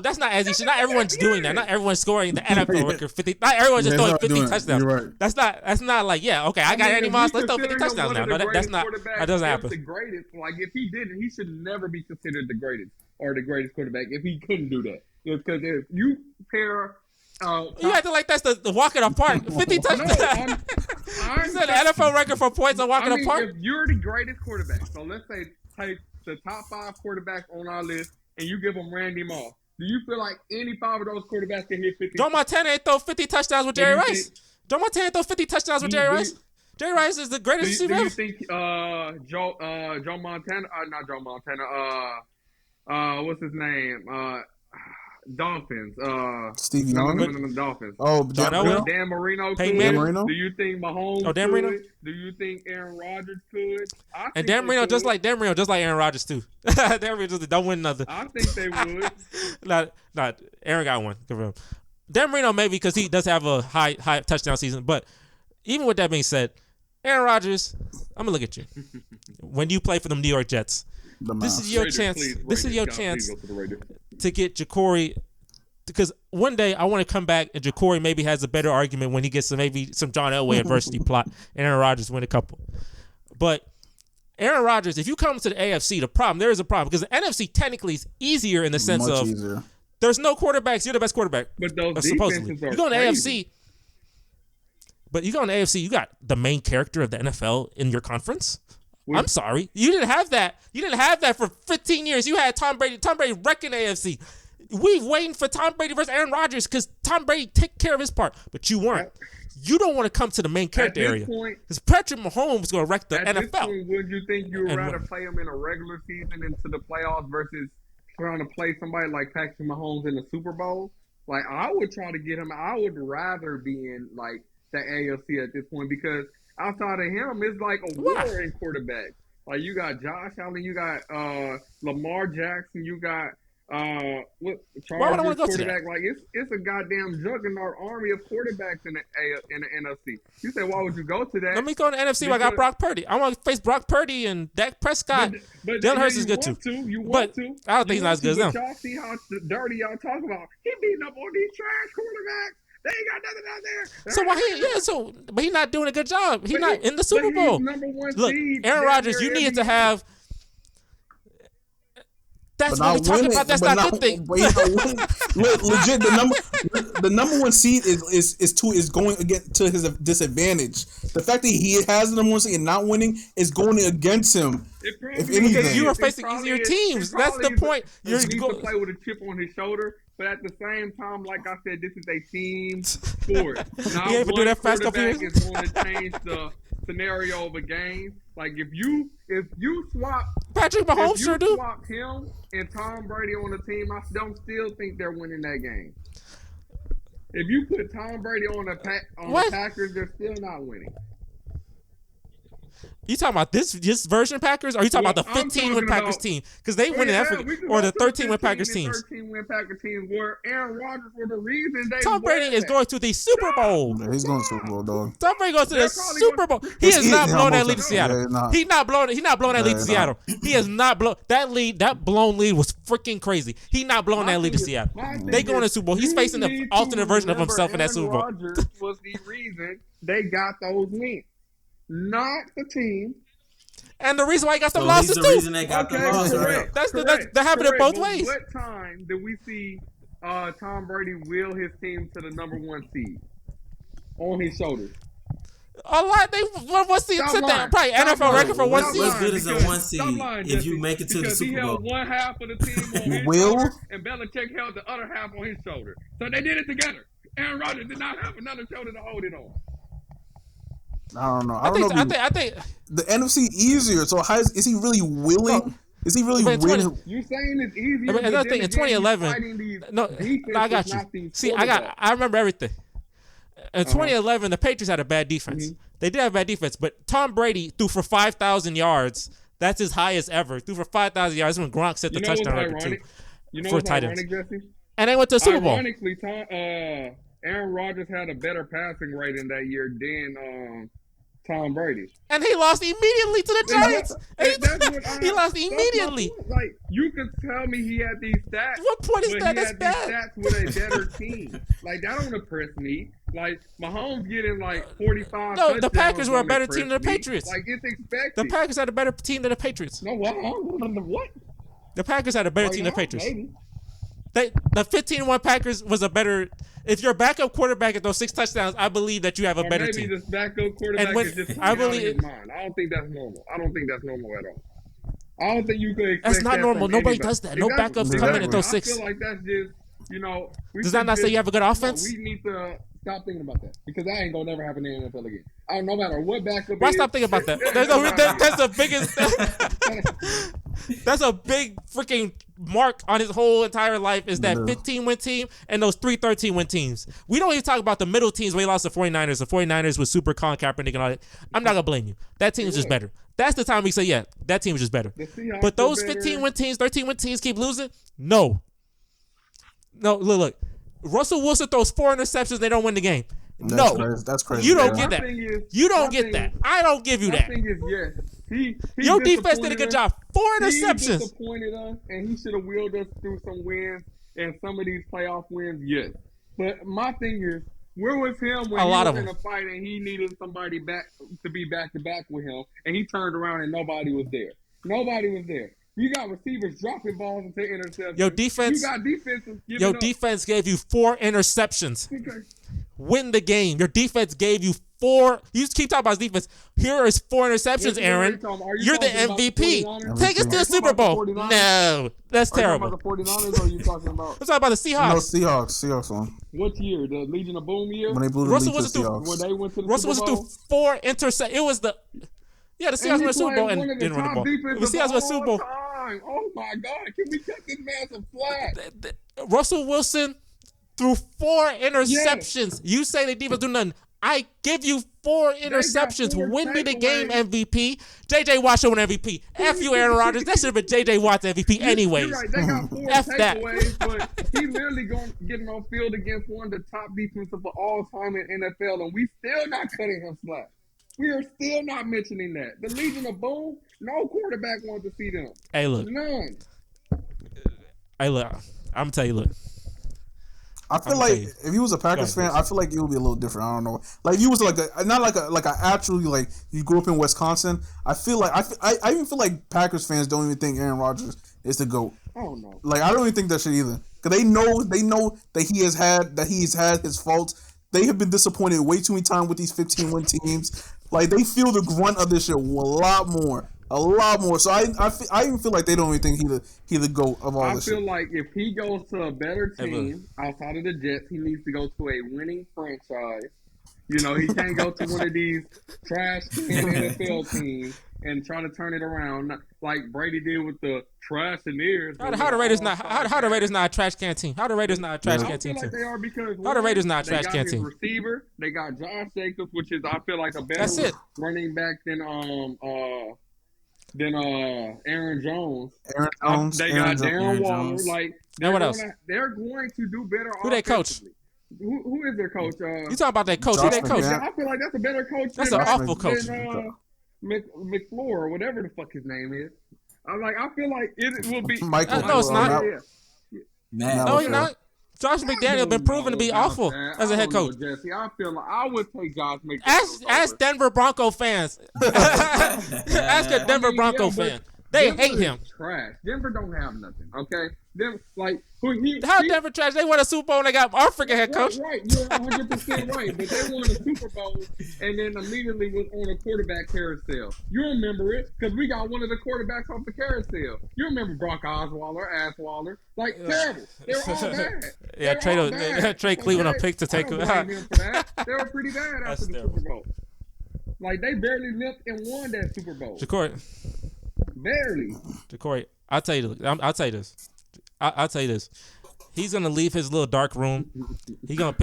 That's not as he should. Not everyone's doing that. Not everyone's scoring the NFL record 50. Not everyone's just Yeah, throwing not 50 doing it. touchdowns. You're right. That's not like, yeah, okay, I got Randy Moss. Let's throw 50 touchdowns now. No, that's not. That doesn't happen. The greatest. Like if he didn't, he should never be considered the greatest or the greatest quarterback if he couldn't do that. Because if you pair. You acting like that's the walk in the park. 50 touchdowns. You said the NFL record for points on walking the park. If you're the greatest quarterback, so let's say take the top 5 quarterbacks on our list, and you give them Randy Moss. Do you feel like any 5 of those quarterbacks can hit 50? Joe Montana ain't throw 50 touchdowns with Jerry Rice. Joe Montana throw 50 touchdowns with Jerry Rice. Jerry Rice is the greatest receiver Do you ever. think Joe Montana? Not Joe Montana. What's his name? Dolphins. Steve Young? The Dolphins. Oh, John Dan Elway? Dan Marino could. Peyton Dan Manning? Marino? Do you think Mahomes Dan could? Marino? Do you think Aaron Rodgers could? I And think Dan they Marino, could. just like Aaron Rodgers too. Dan Marino just don't win nothing. I think they would. Not Aaron got one. Good for him. Dan Marino maybe because he does have a high touchdown season. But even with that being said, Aaron Rodgers, I'm gonna look at you. When you play for the New York Jets, this is your Raiders, chance. please, This is Raiders, your God, chance please go to the Raiders. to get Ja'Cory. Because one day I want to come back and Ja'Cory maybe has a better argument when he gets some John Elway adversity plot. And Aaron Rodgers win a couple. But Aaron Rodgers, if you come to the AFC, there is a problem because the NFC technically is easier in the sense Much of easier. there's no quarterbacks. You're the best quarterback. But those supposedly. defenses are You go in the crazy. AFC, but you go in the AFC, you got the main character of the NFL in your conference. I'm sorry. You didn't have that. You didn't have that for 15 years. You had Tom Brady. Tom Brady wrecking the AFC. We waiting for Tom Brady versus Aaron Rodgers because Tom Brady took care of his part, but you weren't. You don't want to come to the main character area because Patrick Mahomes is going to wreck the At this NFL. point, would you think you would And rather what? play him in a regular season into the playoffs versus trying to play somebody like Patrick Mahomes in the Super Bowl? Like, I would try to get him. I would rather be in, like, the AFC at this point because outside of him, it's like a war in quarterback. Like, you got Josh Allen, you got Lamar Jackson, you got Why would I Chargers wanna go to quarterback. Like, it's a goddamn juggernaut army of quarterbacks in the NFC. You say, why would you go to that? Let me go to the NFC where I got Brock Purdy. I want to face Brock Purdy and Dak Prescott. But Jalen Hurts is good too. You But want to. I don't think he's not as good as them. But y'all see how dirty y'all talk about. He beating up on these trash quarterbacks. They ain't got nothing out there. So why but he's not doing a good job. He's not in the Super But Bowl. he's number one Look, seed Aaron down Rodgers, there you needed every to have. That's what we're talking about. That's not a good thing. But legit, the number one seed is going against to his disadvantage. The fact that he has the number one seed and not winning is going against him. If anything, Because you are facing easier teams. That's the point. You're going to play with a chip on his shoulder. But at the same time, like I said, this is a team sport. Not You ever do one that fast couple quarterback years? is going to change the scenario of a game. Like if you swap Patrick Mahomes sure do. swap him and Tom Brady on the team, I don't still think they're winning that game. If you put Tom Brady on the Packers, they're still not winning. You talking about this version Packers, or are you talking about the 15-win Packers team? Because they win that, or the 13-win Packers teams. 13-win Packers teams where Aaron Rodgers was the reason they. Tom Brady is going to the Super Bowl. Yeah, he's going to Super Bowl, dog. Tom Brady goes to the Super Bowl. He has not blown that lead to Seattle. He's not blowing that lead to Seattle. He has not blown that lead. That blown lead was freaking crazy. He not blowing that lead to Seattle. They going to the Super Bowl. He's facing the alternate version of himself in that Super Bowl. Aaron Rodgers was the reason they got those wins, not the team. And the reason why he got some So losses he's the too. reason they got the losses, right? That happened in both ways. What time did we see Tom Brady wheel his team to the number one seed on his shoulders? A lot. They one seed sit there. Probably NFL record for one seed. What's good as a one seed if you make it to the Because he Super Bowl? held one half of the team on his Will? shoulder, and Belichick held the other half on his shoulder. So they did it together. Aaron Rodgers did not have another shoulder to hold it on. I don't know. I think the NFC easier. So how is he really willing? Is he really willing? You saying it's easier? But another thing in 2011. No, I got you. See, I remember everything. In 2011, the Patriots had a bad defense. They did have bad defense, but Tom Brady threw for 5,000 yards. That's his highest ever. Threw for 5,000 yards when Gronk set the touchdown record too. You know for what's tight ends. ironic, Jesse? And they went to the Super Bowl. Ironically, Aaron Rodgers had a better passing rate in that year than Tom Brady. And he lost immediately to the Giants. He lost immediately. Like, you could tell me he had these stats. What point is but that? He That's had bad. these stats with a better team. Like, that don't impress me. Like, Mahomes getting like 45. No, the Packers were a don't better team than the impress me. Patriots. Like, it's expected. The Packers had a better team than the Patriots. No, what? The Packers had a better team than the Patriots. Maybe. The 15-1 Packers was a better. If your backup quarterback at those 6 touchdowns, I believe that you have a Or better maybe team. this backup quarterback when- is just I out of believe- his mind. I don't think that's normal. I don't think that's normal at all. I don't think you could expect That's not that normal. from Nobody anybody. does that. No backups come in at those 6. I feel like that's just, Does that not say you have a good offense? We need to stop thinking about that because that ain't gonna never happen in the NFL again. No matter what backup. Why is, stop thinking about that? That's the biggest. That's a big freaking mark on his whole entire life is that 15-win team and those 3 13-win teams. We don't even talk about the middle teams where he lost the 49ers. The 49ers with Super Colin Kaepernick and all that. I'm not going to blame you. That team is just better. That's the time we say, yeah, that team is just better. But those 15-win teams, 13-win teams keep losing? No. No, look. Russell Wilson throws 4 interceptions, they don't win the game. That's crazy. You don't get that. You don't get that. I don't give you that. My thing is, yes. He Your defense did a good job. 4 interceptions. He disappointed us, and he should have wheeled us through some wins and some of these playoff wins, yes. But my thing is, where was him when he was in a fight and he needed somebody back to be back-to-back with him, and he turned around and nobody was there? Nobody was there. You got receivers dropping balls into interceptions. Your defense. You got defenses giving Your up. defense gave you 4 interceptions. Okay. Win the game. Your defense gave you 4. You keep talking about defense. Here is 4 interceptions, Aaron. You're the MVP. Take us to the Super Bowl. No, that's terrible. Are you talking about the 49ers or are you talking about? I'm talking about the Seahawks. No, Seahawks one. What year? The Legion of Boom year? When they blew the Russell lead to the wasn't Seahawks. When they went to the Russell Super Bowl? was through 4 interceptions. It was the the Seahawks won the Super Bowl and didn't win the ball. The Seahawks won the Super Bowl. Oh my God! Can we cut this man some slack? Russell Wilson threw 4 interceptions. You say the defense do nothing. I give you 4 interceptions. 4 Win me the game, takeaways. MVP. J.J. Watt should win MVP. F you, Aaron Rodgers. That should have been J.J. Watt's MVP anyways. You're right. They got 4 F that. takeaways, but he literally getting on field against one of the top defenses of all time in NFL, and we still not cutting him slack. We are still not mentioning that. The Legion of Boom, no quarterback wants to see them. Hey, look. None. Hey, look. I'm going to tell you, look. I feel like if he was a Packers fan, I feel like it would be a little different. I don't know. Like if he was like not like a actually like you grew up in Wisconsin. I feel like I even feel like Packers fans don't even think Aaron Rodgers is the GOAT. Oh no. Like I don't even think that shit either. Cause they know that he's had his faults. They have been disappointed way too many times with these 15-win teams. Like they feel the grunt of this shit a lot more. So I even feel like they don't even think he the GOAT of all this shit. I feel like if he goes to a better team outside of the Jets, he needs to go to a winning franchise. You know, he can't go to one of these trash NFL teams and try to turn it around like Brady did with the trash and ears. How the Raiders not a trash can team? How the Raiders not a trash can team? I feel like they are because how the Raiders not a trash can team? Receiver, they got Josh Jacobs, which is I feel like a better running back than Aaron Jones. They got Darren Waller. Like, what else? They're going to do better. Who they coach? Who is their coach? You talking about that coach? Who they coach? I feel like that's a better coach. That's an awful coach. McFleur or whatever the fuck his name is. I feel like it will be. Michael. No, it's not. No, you're not. Josh McDaniel been proven to be awful as a head coach. Jesse, I feel like I would take Josh McDaniel. Ask Denver Bronco fans. Ask a Denver Bronco fan. They hate him. Trash. Denver don't have nothing. Okay. How Denver trash? They won a Super Bowl and they got our freaking head coach. Right. You're 100% right. But they won a Super Bowl and then immediately was on a quarterback carousel. You remember it because we got one of the quarterbacks off the carousel. You remember Brock Osweiler, Assweiler. Like, terrible. They were all bad. Yeah, Trey Cleveland on pick to take him. They were pretty bad after the Super Bowl. Like, they barely limped and won that Super Bowl. Jacory, I'll tell you this. I'll tell you this. He's gonna leave his little dark room. We're gonna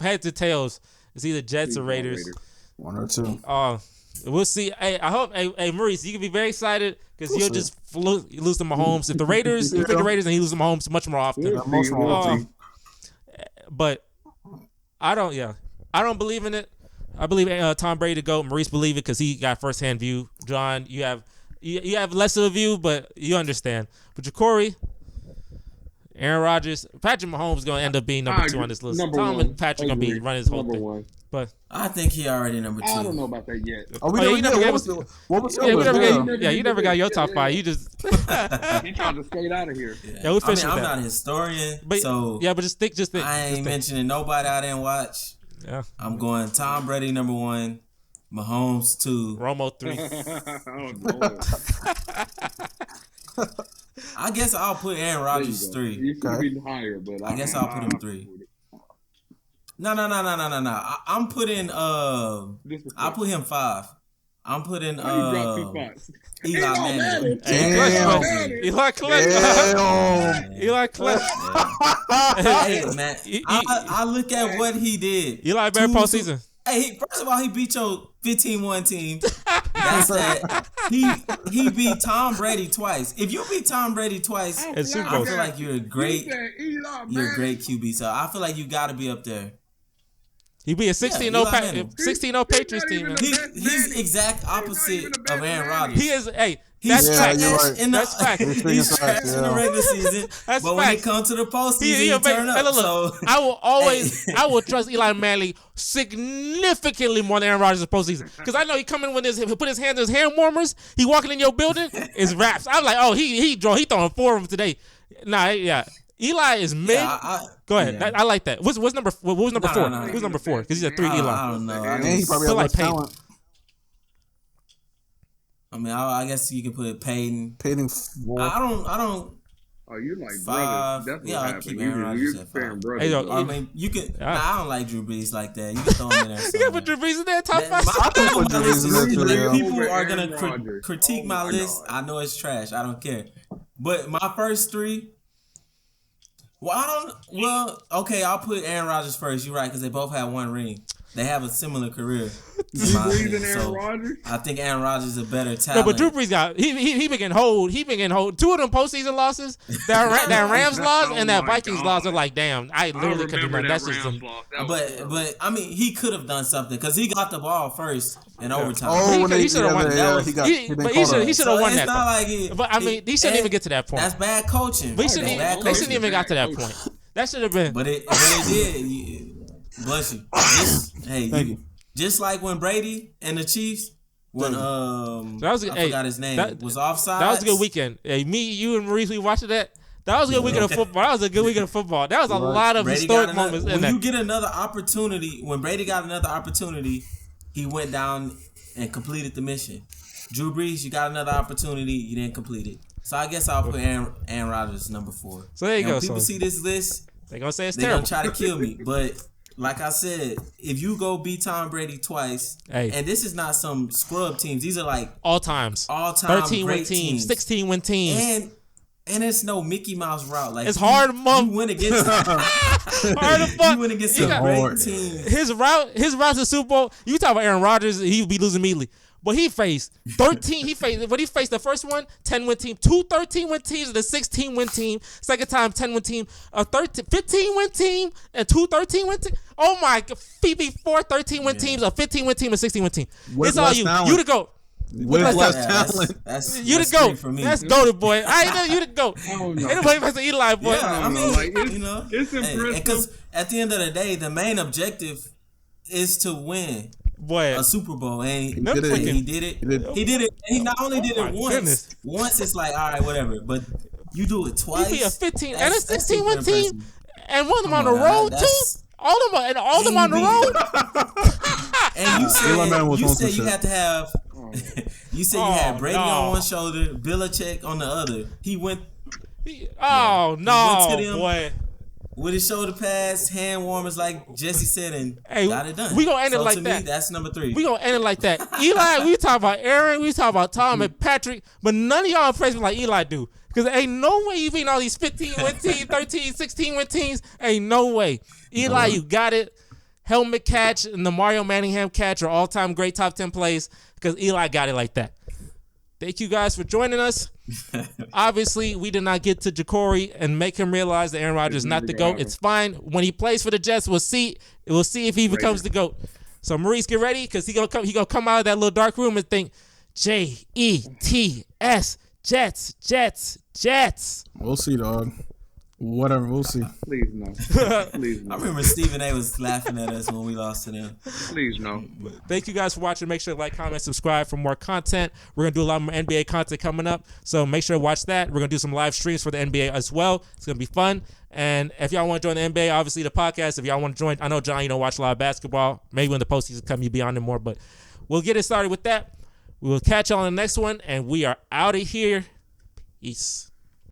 heads or tails. It's either Jets or Raiders. 1 or 2. We'll see. Hey, I hope. Hey, Maurice, you can be very excited because you'll just lose to Mahomes. If the Raiders, you pick the Raiders and he loses to Mahomes much more often. But I don't believe in it. I believe Tom Brady to go. Maurice believe it because he got firsthand view. John, you have less of a view, but you understand. But Jacory, Aaron Rodgers, Patrick Mahomes is going to end up being number 2 on this list. Tom and Patrick going to be running his whole thing. But I think he already number 2. I don't know about that yet. You never got your top 5. You just he trying to skate out of here. Yeah, I'm not a historian, but just think. I ain't mentioning nobody I didn't watch. Yeah, I'm going Tom Brady number 1, Mahomes 2, Romo 3. Oh, I guess I'll put Aaron Rodgers 3. You could be higher, but I guess I'll put him 3. No. I'm putting I'll put him 5. I'm putting He dropped 2 spots. Eli Manning. Damn. Eli Clutch. Damn. Eli Clutch. Hey man, I look at what he did. Eli Manning postseason. Hey, first of all, he beat your 15-1 team. That's that. He beat Tom Brady twice. If you beat Tom Brady twice, I feel like you're a great QB. So I feel like you got to be up there. He be a 16-0 Patriots team. Man. He's exact opposite of Aaron Rodgers. He is. Hey, he's that's trash fact. in the, That's fact. He's trash in the regular season. But when it comes to the postseason, he turn up. Hey, look, so I will always, I will trust Eli Manning significantly more than Aaron Rodgers in the postseason. Because I know he come in with he put his hands in his hand warmers. He walking in your building, it's raps. I'm like, oh, he throwing 4 of them today. Nah, yeah. Eli is mid. Go ahead. Yeah. I like that. What's number 4? Who's number 4? Because he's a 3 Eli. I don't know. He probably has less talent. I mean, I guess you can put Peyton. Peyton. I don't. Oh, you like 5. brothers? That's Yeah, what I happened. keep Aaron Rodgers You're at 5. comparing brothers. Hey, yo, though. I mean, you can. I don't like Drew Brees like that. You can throw him in there. You got to put Drew Brees in there, top 5. My list is, Yeah. people are Aaron gonna Rodgers. critique Oh my my list. God. I know it's trash. I don't care. But my first 3. Well, okay, I'll put Aaron Rodgers first. You're right, because they both have 1 ring. They have a similar career. You believe in Aaron Rodgers? I think Aaron Rodgers is a better No, talent. but Drew Brees got he been getting hold. 2 of them postseason losses, that Rams loss and that Oh my Vikings God. loss are like, damn, I literally couldn't do nothing. remember that That's just Rams some. loss. That was But I mean, he could have done something because he got the ball first in overtime. Oh, when He should've won. he got. He should have won it's that. not like it, But I mean, he shouldn't even get to that point. That's bad coaching. But he That's shouldn't bad even, they shouldn't coaching. even got to that point. That should have been. But it did. Bless you. Just like when Brady and the Chiefs, when I forgot his name, was offside. That was a good weekend. Hey, me, you, and Maurice, we watched that. That was a good weekend of football. That was a good weekend of football. That was a lot of Brady historic moments in when that. you get another opportunity, when Brady got another opportunity, he went down and completed the mission. Drew Brees, you got another opportunity, you didn't complete it. So I guess I'll put Aaron Rodgers number 4. So there you and go. When people So see this list, they're gonna say it's they're terrible. gonna try to kill me. But like I said, if you go beat Tom Brady twice, and this is not some scrub teams, these are like all times 13 win teams, 16 win teams, and it's no Mickey Mouse route. Like it's hard. You win against hard to fuck. You win against a great team. His route to the Super Bowl. You talk about Aaron Rodgers, he would be losing immediately. But he faced 13. He faced the first one, 10-win team, 2 13-win teams, and a 16-win team. Second time, 10-win team, a 15-win team, and 2 13-win teams. Oh my God, Phoebe, 4 13-win teams, a 15-win team, a 16-win team. It's all you. Talent. You to go. With less talent. That's You the GOAT. for me. That's GOAT, boy. I know you the GOAT. Anybody versus Eli, boy. Yeah, I mean, Like, it's impressive. Because at the end of the day, the main objective is to win Boy. a Super Bowl, and he Them did freaking- it. He did it. He not only did my it once. goodness. Once it's like, all right, whatever. But you do it twice. You be a 15 and a that's 16-win super team, impressive. and one of them on the on, road too. that's- All them on the road. And you Eli Manning was on said some you shit. had to have. You said you had Brady no. on one shoulder, Belichick on the other. He went Oh no, went to them. boy. with his shoulder pads, hand warmers, like Jesse said, and Hey, got it done. we gonna end it So like to that. Me, that's number 3. We gonna end it like that. Eli, we talk about Aaron, we talk about Tom and Patrick, but none of y'all praise me like Eli do. Because ain't no way you beating all these 15-win teams, 13, 16-win teams. Ain't no way. Eli, you got it. Helmet catch and the Mario Manningham catch are all-time great top 10 plays because Eli got it like that. Thank you guys for joining us. Obviously, we did not get to Jacory and make him realize that Aaron Rodgers is not the GOAT. It's fine. When he plays for the Jets, we'll see. We'll see if he becomes the GOAT. So Maurice, get ready because he gonna come out of that little dark room and think Jets, Jets. We'll see, dog. Whatever, we'll see. Please no. Please I no. remember Stephen A. was laughing at us when we lost to them. Please no. Thank you guys for watching. Make sure to like, comment, subscribe for more content. We're going to do a lot more NBA content coming up, so make sure to watch that. We're going to do some live streams for the NBA as well. It's going to be fun. And if y'all want to join the NBA, obviously the podcast, if y'all want to join, I know, John, you don't watch a lot of basketball. Maybe when the postseason come, you'll be on it more, but we'll get it started with that. We will catch y'all on the next one, and we are out of here. Peace.